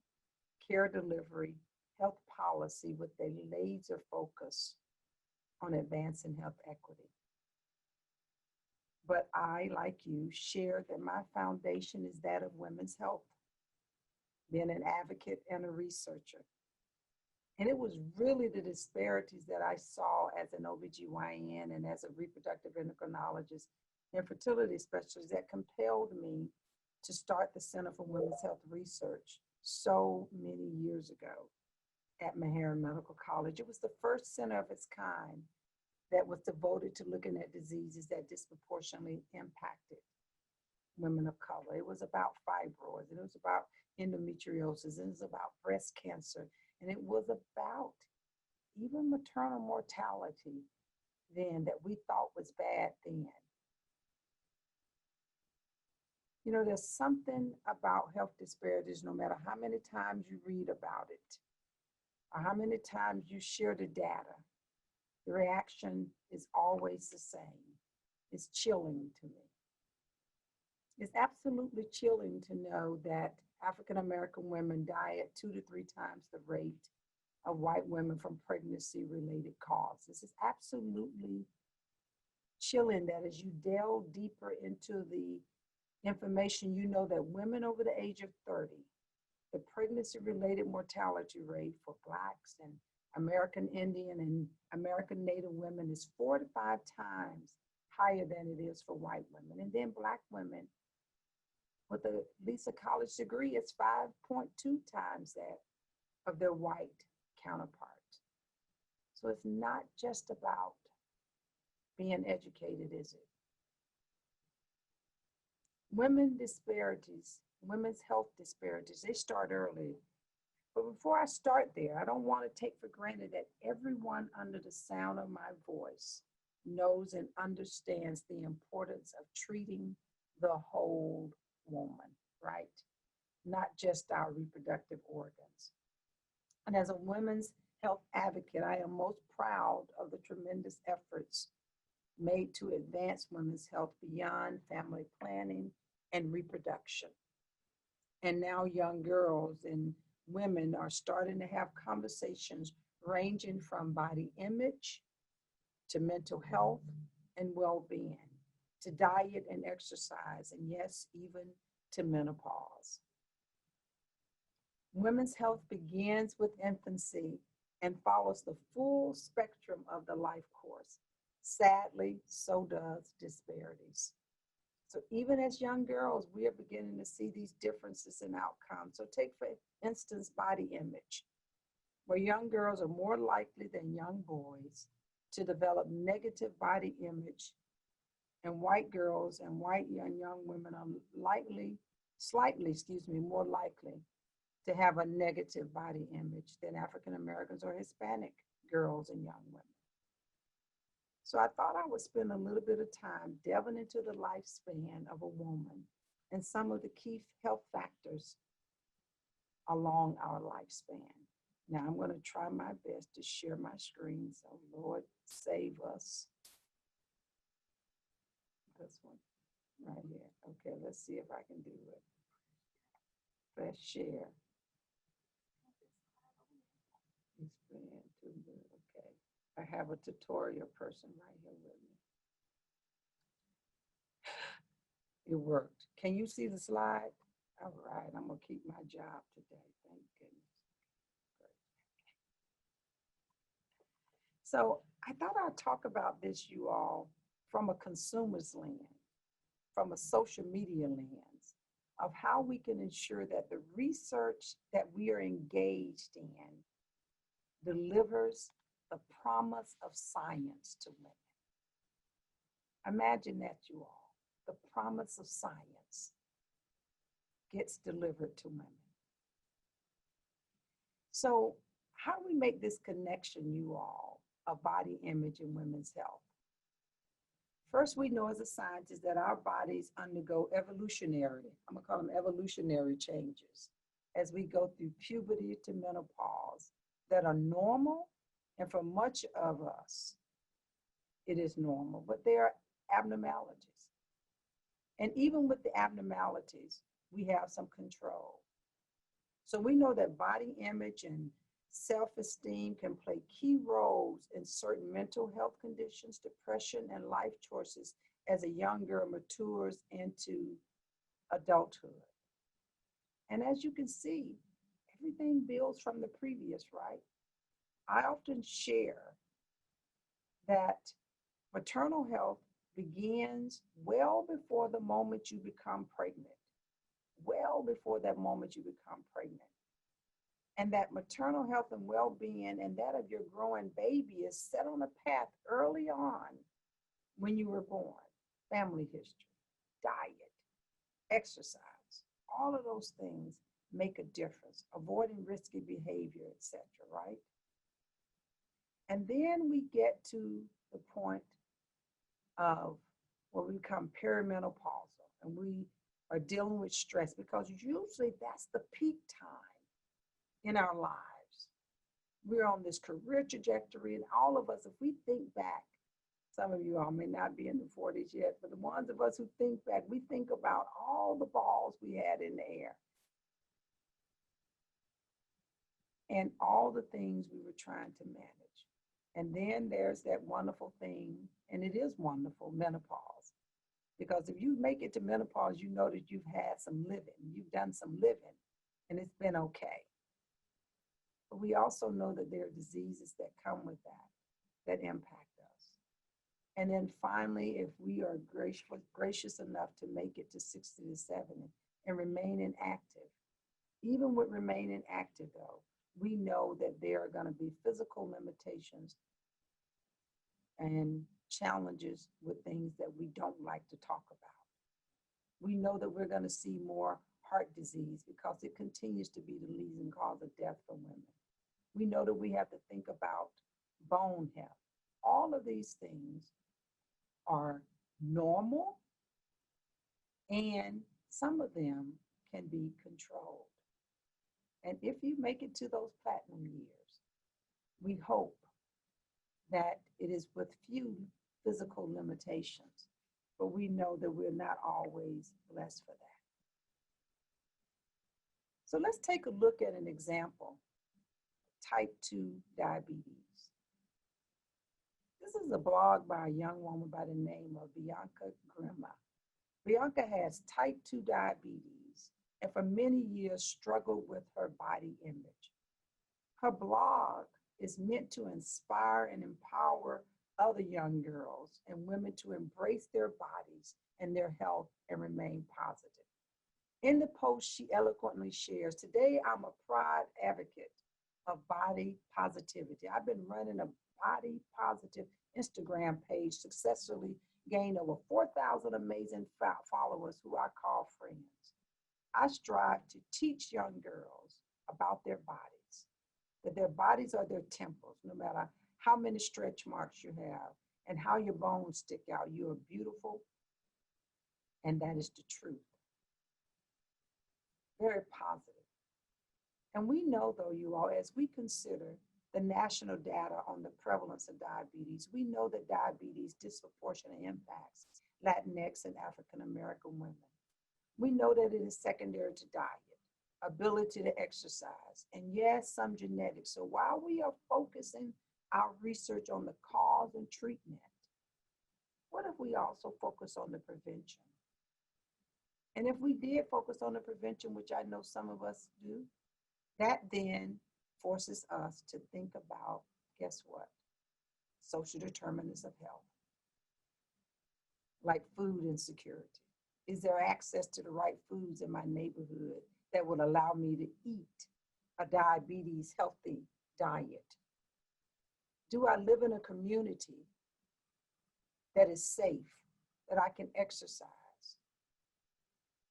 care delivery, health policy with a laser focus on advancing health equity. But I, like you, share that my foundation is that of women's health, being an advocate and a researcher. And it was really the disparities that I saw as an OBGYN and as a reproductive endocrinologist and fertility specialist that compelled me to start the Center for Women's Health Research so many years ago at Meharry Medical College. It was the first center of its kind that was devoted to looking at diseases that disproportionately impacted women of color. It was about fibroids, and it was about endometriosis, and it was about breast cancer, and it was about even maternal mortality then that we thought was bad then. You know, there's something about health disparities, no matter how many times you read about it or how many times you share the data, the reaction is always the same. It's chilling to me. It's absolutely chilling to know that African American women die at 2 to 3 times the rate of white women from pregnancy-related causes. This is absolutely chilling that as you delve deeper into the information, you know that women over the age of 30, the pregnancy-related mortality rate for Blacks and American Indian and American Native women is 4 to 5 times higher than it is for white women. And then Black women with at least a college degree, it's 5.2 times that of their white counterparts. So it's not just about being educated, is it? Women disparities, women's health disparities, they start early. But before I start there, I don't want to take for granted that everyone under the sound of my voice knows and understands the importance of treating the whole woman, right? Not just our reproductive organs. And as a women's health advocate, I am most proud of the tremendous efforts made to advance women's health beyond family planning and reproduction. And now young girls and women are starting to have conversations ranging from body image to mental health and well-being, to diet and exercise, and yes, even to menopause. Women's health begins with infancy and follows the full spectrum of the life course. Sadly, so does disparities. So even as young girls, we are beginning to see these differences in outcomes. So take, for instance, body image, where young girls are more likely than young boys to develop negative body image, and white girls and white young women are slightly more likely to have a negative body image than African Americans or Hispanic girls and young women. So I thought I would spend a little bit of time delving into the lifespan of a woman and some of the key health factors along our lifespan. Now I'm going to try my best to share my screen, so Lord save us. This one right here. Okay, let's see if I can do it. Press share. It's been too good. Okay. I have a tutorial person right here with me. It worked. Can you see the slide? All right, I'm gonna keep my job today. Thank goodness. Great. So I thought I'd talk about this, you all, from a consumer's lens, from a social media lens, of how we can ensure that the research that we are engaged in delivers the promise of science to women. Imagine that, you all. The promise of science gets delivered to women. So how do we make this connection, you all, of body image and women's health? First, we know as a scientist that our bodies undergo evolutionary, I'm gonna call them evolutionary changes, as we go through puberty to menopause that are normal, and for much of us, it is normal, but there are abnormalities. And even with the abnormalities, we have some control. So we know that body image and self-esteem can play key roles in certain mental health conditions, depression, and life choices as a young girl matures into adulthood. And as you can see, everything builds from the previous, right? I often share that maternal health begins well before the moment you become pregnant, well before that moment you become pregnant. And that maternal health and well-being and that of your growing baby is set on a path early on when you were born. Family history, diet, exercise, all of those things make a difference, avoiding risky behavior, etc., right? And then we get to the point of where we become perimenopausal and we are dealing with stress, because usually that's the peak time in our lives. We're on this career trajectory, and all of us, if we think back, some of you all may not be in the 40s yet, but the ones of us who think back, we think about all the balls we had in the air and all the things we were trying to manage. And then there's that wonderful thing, and it is wonderful, menopause. Because if you make it to menopause, you know that you've had some living, you've done some living, and it's been okay. But we also know that there are diseases that come with that impact us. And then finally, if we are gracious enough to make it to 60 to 70 and remain inactive, even with remaining active though, we know that there are going to be physical limitations and challenges with things that we don't like to talk about. We know that we're going to see more heart disease because it continues to be the leading cause of death for women. We know that we have to think about bone health. All of these things are normal, and some of them can be controlled. And if you make it to those platinum years, we hope that it is with few physical limitations, but we know that we're not always blessed for that. So let's take a look at an example, type 2 diabetes. This is a blog by a young woman by the name of Bianchi. Bianca has type 2 diabetes and for many years struggled with her body image. Her blog is meant to inspire and empower other young girls and women to embrace their bodies and their health and remain positive. In the post, she eloquently shares, "Today, I'm a proud advocate of body positivity. I've been running a body positive Instagram page, successfully gained over 4,000 amazing followers who I call friends. I strive to teach young girls about their bodies, that their bodies are their temples, no matter how many stretch marks you have, and how your bones stick out. You are beautiful, and that is the truth. Very positive. And we know, though, you all, as we consider the national data on the prevalence of diabetes, we know that diabetes disproportionately impacts Latinx and African American women. We know that it is secondary to diet, ability to exercise, and yes, some genetics. So while we are focusing our research on the cause and treatment, what if we also focus on the prevention? And if we did focus on the prevention, which I know some of us do, that then forces us to think about, guess what? Social determinants of health, like food insecurity. Is there access to the right foods in my neighborhood that would allow me to eat a diabetes healthy diet? Do I live in a community that is safe, that I can exercise?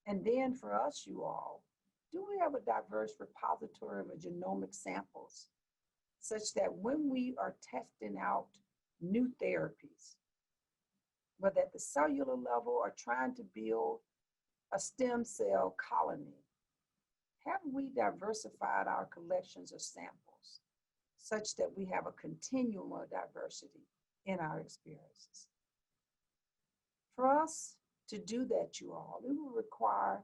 And then for us, you all, do we have a diverse repository of genomic samples such that when we are testing out new therapies, whether at the cellular level or trying to build a stem cell colony, have we diversified our collections of samples such that we have a continuum of diversity in our experiences? For us to do that, you all, it will require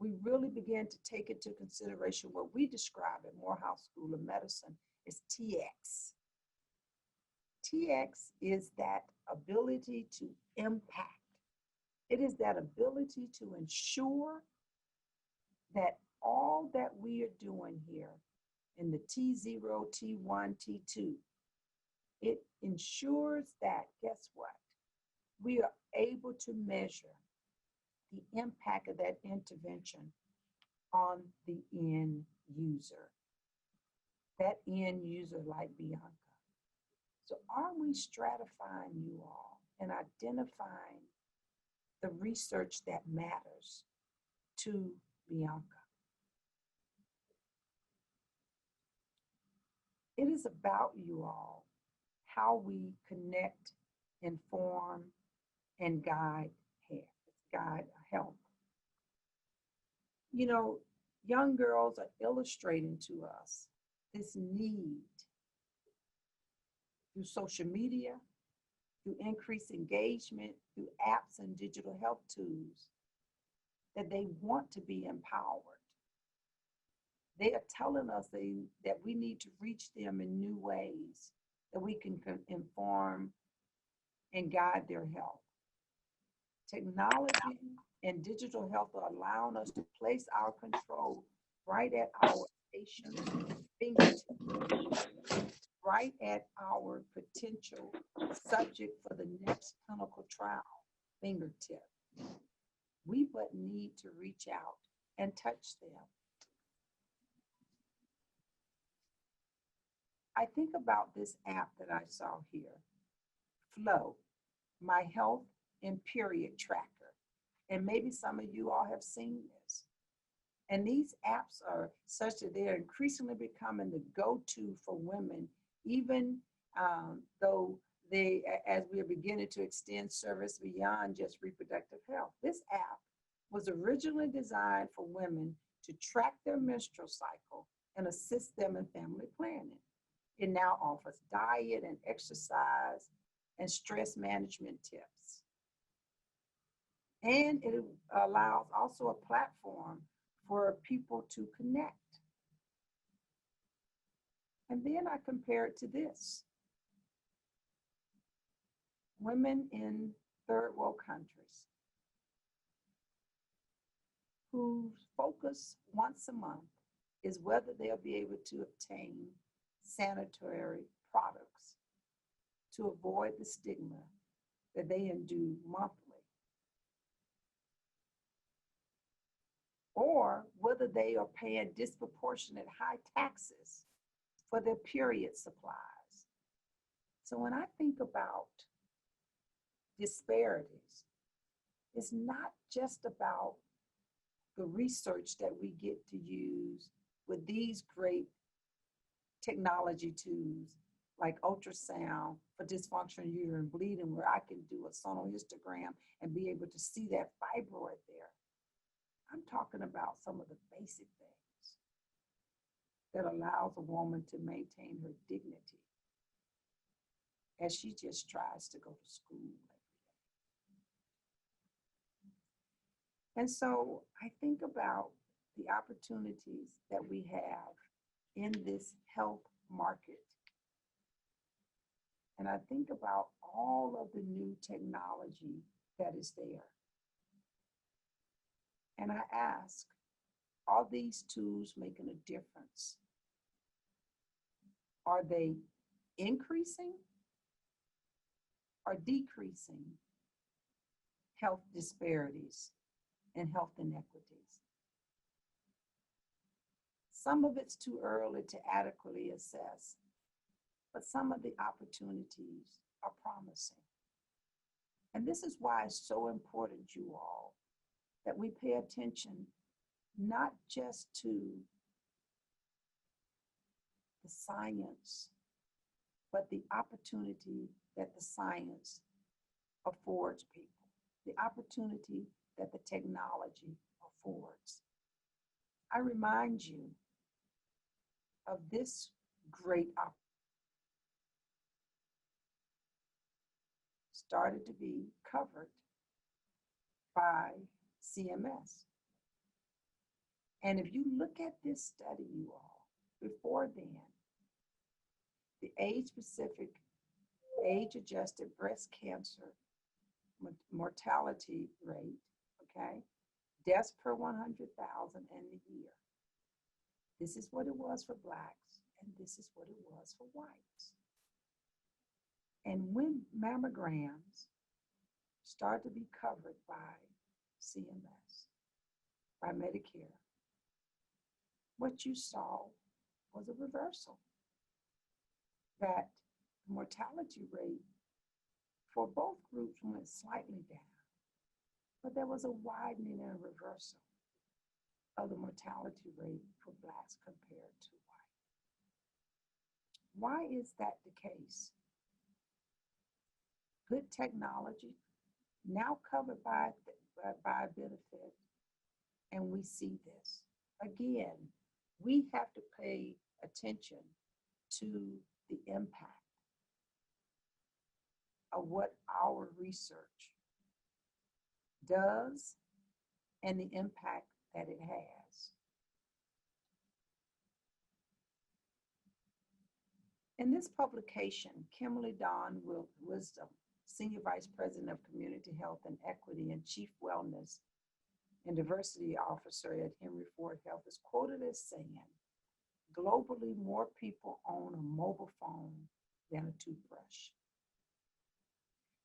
we really begin to take into consideration what we describe at Morehouse School of Medicine as TX. TX is that ability to impact. It is that ability to ensure that all that we are doing here in the T0, T1, T2, it ensures that, guess what? We are able to measure the impact of that intervention on the end user. That end user like Bianca. So are we stratifying you all and identifying the research that matters to Bianca? It is about you all, how we connect, inform, and guide health. You know, young girls are illustrating to us this need through social media, through increased engagement, through apps and digital health tools, that they want to be empowered. They are telling us that we need to reach them in new ways, that we can inform and guide their health. Technology and digital health are allowing us to place our control right at our patient's fingertips, right at our potential subject for the next clinical trial fingertip. We but need to reach out and touch them. I think about this app that I saw here, Flow, My Health and Period Tracker. And maybe some of you all have seen this. And these apps are such that they're increasingly becoming the go-to for women, even though they, as we are beginning to extend service beyond just reproductive health. This app was originally designed for women to track their menstrual cycle and assist them in family planning. It now offers diet and exercise and stress management tips. And it allows also a platform for people to connect. And then I compare it to this. Women in third world countries whose focus once a month is whether they'll be able to obtain sanitary products to avoid the stigma that they endure monthly, or whether they are paying disproportionate high taxes for their period supplies. So when I think about disparities, it's not just about the research that we get to use with these great technology tools like ultrasound for dysfunctional uterine bleeding, where I can do a sonohystogram and be able to see that fibroid there. I'm talking about some of the basic things that allows a woman to maintain her dignity as she just tries to go to school every day. And so I think about the opportunities that we have in this health market. And I think about all of the new technology that is there. And I ask, are these tools making a difference? Are they increasing or decreasing health disparities and health inequities? Some of it's too early to adequately assess, but some of the opportunities are promising. And this is why it's so important, you all, that we pay attention not just to the science, but the opportunity that the science affords people, the opportunity that the technology affords. I remind you of this great opportunity. Started to be covered by CMS. And if you look at this study, you all, before then, the age-specific, age-adjusted breast cancer mortality rate, okay, deaths per 100,000 in the year. This is what it was for Blacks, and this is what it was for whites. And when mammograms started to be covered by CMS, by Medicare, what you saw was a reversal. That mortality rate for both groups went slightly down, but there was a widening and a reversal of the mortality rate for Blacks compared to white. Why is that the case? Good technology, now covered by benefit, and we see this. Again, we have to pay attention to the impact of what our research does and the impact that it has. In this publication, Kimberly Dawn Wisdom, Senior Vice President of Community Health and Equity and Chief Wellness and Diversity Officer at Henry Ford Health, is quoted as saying, globally, more people own a mobile phone than a toothbrush.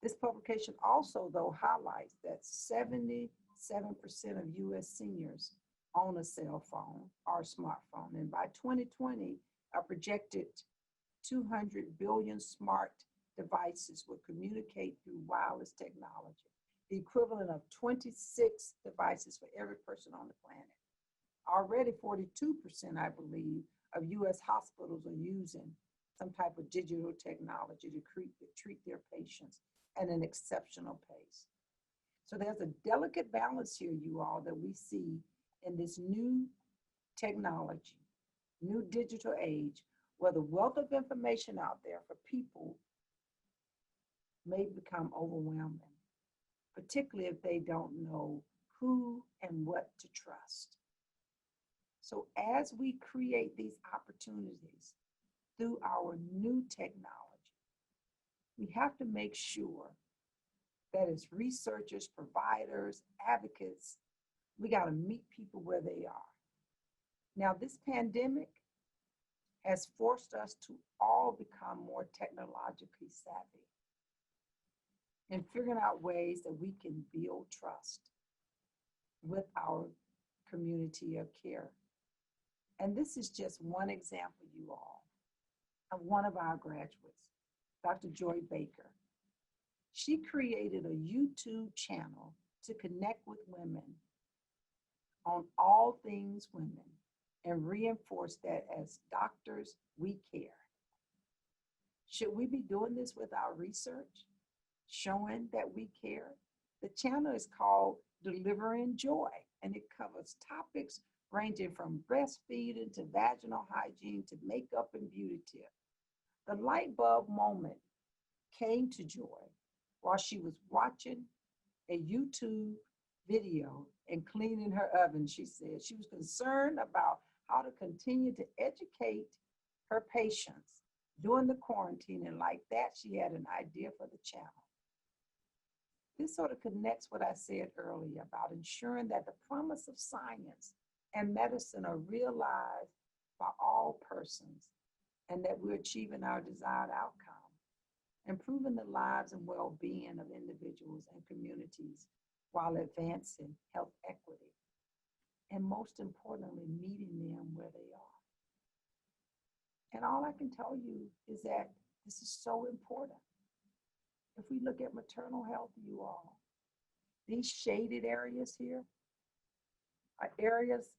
This publication also, though, highlights that 77% of U.S. seniors own a cell phone or a smartphone, and by 2020, a projected 200 billion smart devices will communicate through wireless technology, the equivalent of 26 devices for every person on the planet. Already 42%, I believe, of U.S. hospitals are using some type of digital technology to treat their patients at an exceptional pace. So there's a delicate balance here, you all, that we see in this new technology, new digital age, where the wealth of information out there for people may become overwhelming, particularly if they don't know who and what to trust. So as we create these opportunities through our new technology, we have to make sure that as researchers, providers, advocates, we got to meet people where they are. Now, this pandemic has forced us to all become more technologically savvy and figuring out ways that we can build trust with our community of care. And this is just one example, you all, of one of our graduates, Dr. Jill Becker. She created a YouTube channel to connect with women on all things women and reinforce that as doctors, we care. Should we be doing this with our research, showing that we care? The channel is called Delivering Joy, and it covers topics ranging from breastfeeding to vaginal hygiene to makeup and beauty tips. The light bulb moment came to Joy while she was watching a YouTube video and cleaning her oven. She said she was concerned about how to continue to educate her patients during the quarantine, and like that, she had an idea for the channel. This sort of connects what I said earlier about ensuring that the promise of science and medicine are realized by all persons and that we're achieving our desired outcome, improving the lives and well-being of individuals and communities while advancing health equity, and most importantly, meeting them where they are. And all I can tell you is that this is so important. If we look at maternal health, you all, these shaded areas here are areas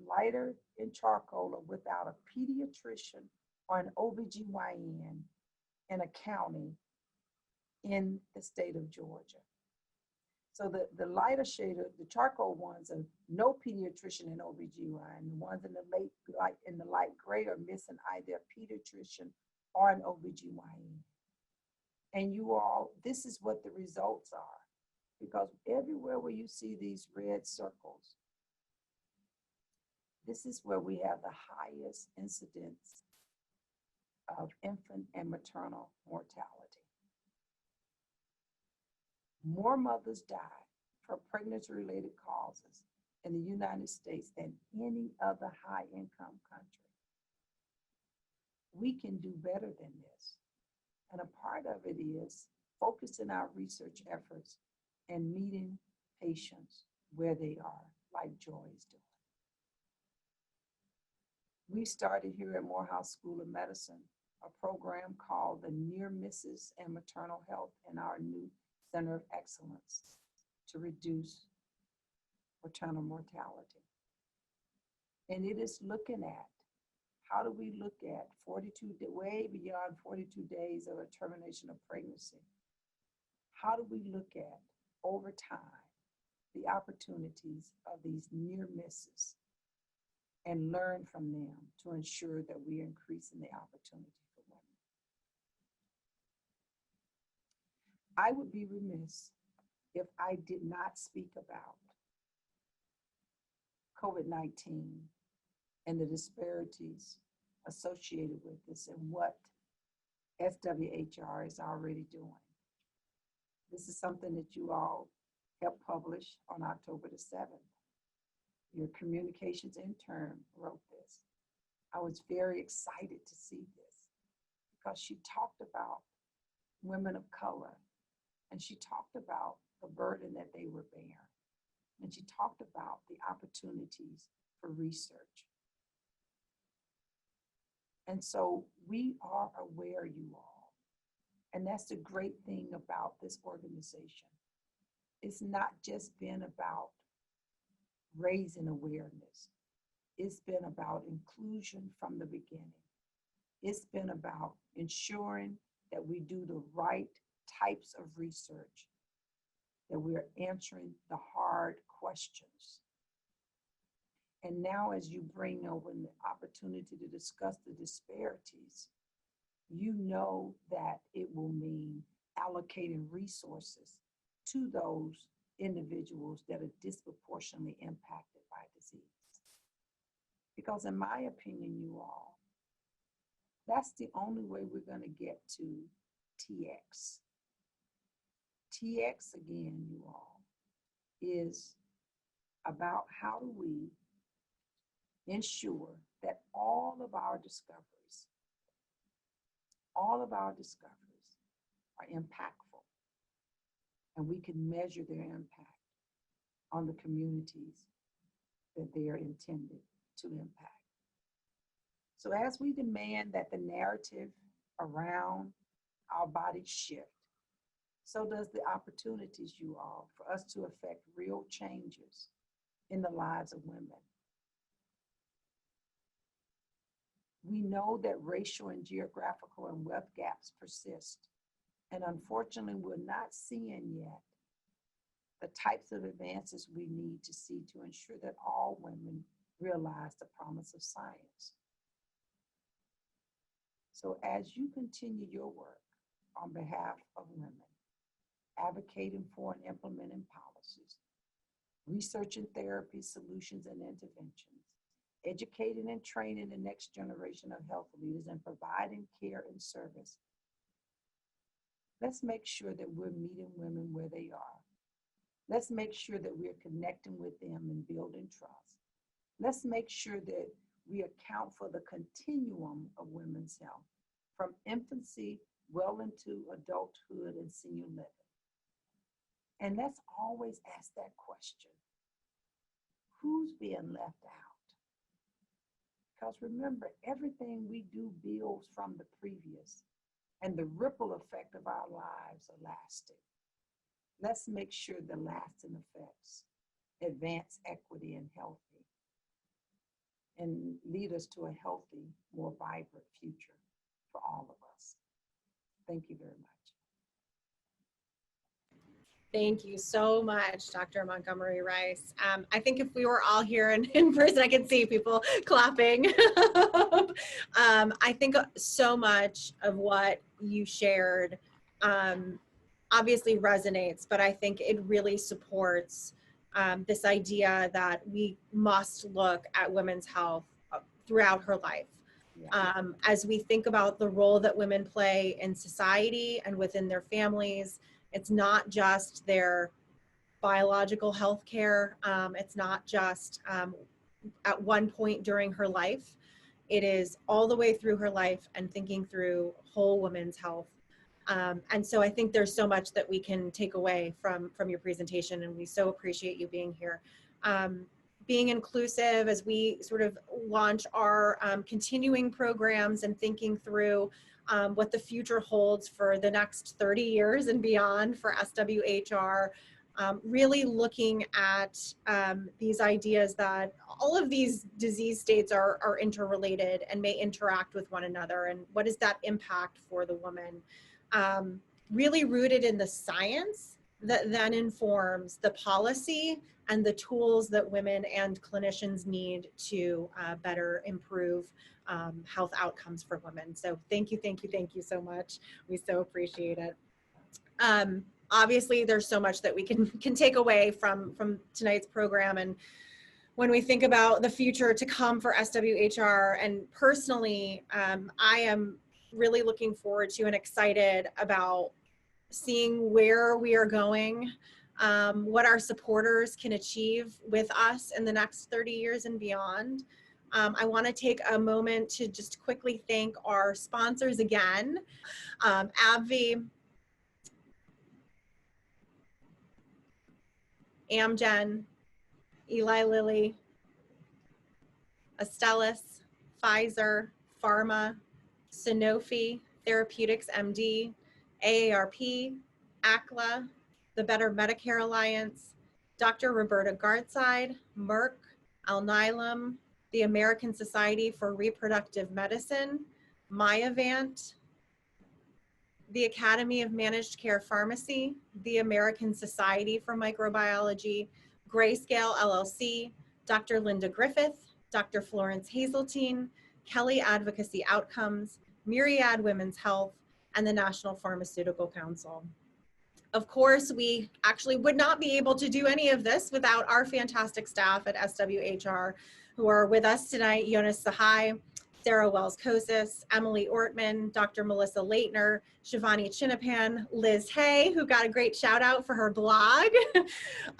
lighter in charcoal or without a pediatrician or an OBGYN in a county in the state of Georgia. So the lighter shaded, the charcoal ones are no pediatrician and OBGYN. The ones in the light gray are missing either a pediatrician or an OBGYN. And you all, this is what the results are. Because everywhere where you see these red circles, this is where we have the highest incidence of infant and maternal mortality. More mothers die from pregnancy-related causes in the United States than any other high-income country. We can do better than this. And a part of it is focusing our research efforts and meeting patients where they are, like Joy is doing. We started here at Morehouse School of Medicine a program called the Near Misses and Maternal Health in our new Center of Excellence to reduce maternal mortality. And it is looking at how do we look at way beyond 42 days of a termination of pregnancy? How do we look at over time the opportunities of these near misses and learn from them to ensure that we're increasing the opportunity for women? I would be remiss if I did not speak about COVID-19 and the disparities associated with this and what SWHR is already doing. This is something that you all helped publish on October the 7th. Your communications intern wrote this. I was very excited to see this because she talked about women of color, and she talked about the burden that they were bearing, and she talked about the opportunities for research. And so we are aware, you all, and that's the great thing about this organization. It's not just been about raising awareness. It's been about inclusion from the beginning. It's been about ensuring that we do the right types of research, that we're answering the hard questions. And now as you bring over the opportunity to discuss the disparities, you know that it will mean allocating resources to those individuals that are disproportionately impacted by disease. Because in my opinion, you all, that's the only way we're going to get to TX. TX, again, you all, is about how do we ensure that all of our discoveries are impactful, and we can measure their impact on the communities that they are intended to impact. So as we demand that the narrative around our bodies shift, so does the opportunities, you all, for us to affect real changes in the lives of women. We know that racial and geographical and wealth gaps persist. And unfortunately, we're not seeing yet the types of advances we need to see to ensure that all women realize the promise of science. So as you continue your work on behalf of women, advocating for and implementing policies, researching therapy solutions and interventions, educating and training the next generation of health leaders, and providing care and service, let's make sure that we're meeting women where they are. Let's make sure that we're connecting with them and building trust. Let's make sure that we account for the continuum of women's health, from infancy well into adulthood and senior living. And let's always ask that question: who's being left out? Because remember, everything we do builds from the previous, and the ripple effect of our lives are lasting. Let's make sure the lasting effects advance equity and healthy, and lead us to a healthy, more vibrant future for all of us. Thank you very much. Thank you so much, Dr. Montgomery Rice. I think if we were all here in person, I can see people clapping. I think so much of what you shared obviously resonates, but I think it really supports this idea that we must look at women's health throughout her life. As we think about the role that women play in society and within their families, it's not just their biological health care. It's not just at one point during her life. It is all the way through her life and thinking through whole women's health. And so I think there's so much that we can take away from your presentation, and we so appreciate you being here. Being inclusive as we sort of launch our continuing programs and thinking through what the future holds for the next 30 years and beyond for SWHR, really looking at these ideas that all of these disease states are interrelated and may interact with one another, and what is that impact for the woman? Really rooted in the science that then informs the policy and the tools that women and clinicians need to better improve health outcomes for women. So thank you so much. We so appreciate it. Obviously, there's so much that we can take away from tonight's program, and when we think about the future to come for SWHR, and personally, I am really looking forward to and excited about seeing where we are going, what our supporters can achieve with us in the next 30 years and beyond. I want to take a moment to just quickly thank our sponsors again, AbbVie, Amgen, Eli Lilly, Astellas, Pfizer, Pharma, Sanofi, Therapeutics MD, AARP, ACLA, the Better Medicare Alliance, Dr. Roberta Gardside, Merck, Alnylam, the American Society for Reproductive Medicine, Myovant, the Academy of Managed Care Pharmacy, the American Society for Microbiology, Grayscale LLC, Dr. Linda Griffith, Dr. Florence Hazeltine, Kelly Advocacy Outcomes, Myriad Women's Health, and the National Pharmaceutical Council. Of course, we actually would not be able to do any of this without our fantastic staff at SWHR who are with us tonight: Jonas Sahai, Sarah Wells-Kosis, Emily Ortman, Dr. Melissa Leitner, Shivani Chinapan, Liz Hay, who got a great shout out for her blog,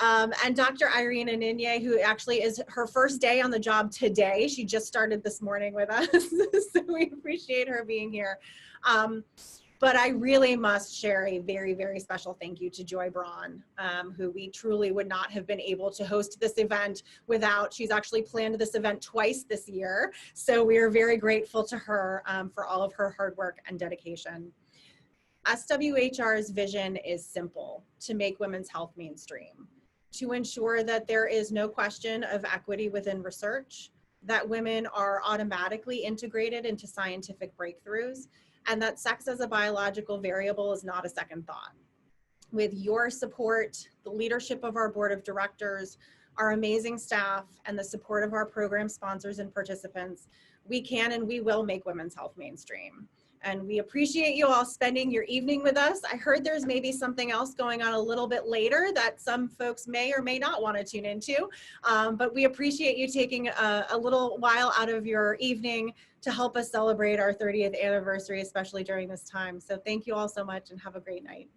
and Dr. Irene Aninye, who actually is her first day on the job today. She just started this morning with us, so we appreciate her being here. But I really must share a very, very special thank you to Joy Braun, who we truly would not have been able to host this event without. She's actually planned this event twice this year. So we are very grateful to her for all of her hard work and dedication. SWHR's vision is simple: to make women's health mainstream, to ensure that there is no question of equity within research, that women are automatically integrated into scientific breakthroughs, and that sex as a biological variable is not a second thought. With your support, the leadership of our board of directors, our amazing staff, and the support of our program sponsors and participants, we can and we will make women's health mainstream. And we appreciate you all spending your evening with us. I heard there's maybe something else going on a little bit later that some folks may or may not want to tune into, but we appreciate you taking a little while out of your evening to help us celebrate our 30th anniversary, especially during this time. So thank you all so much and have a great night.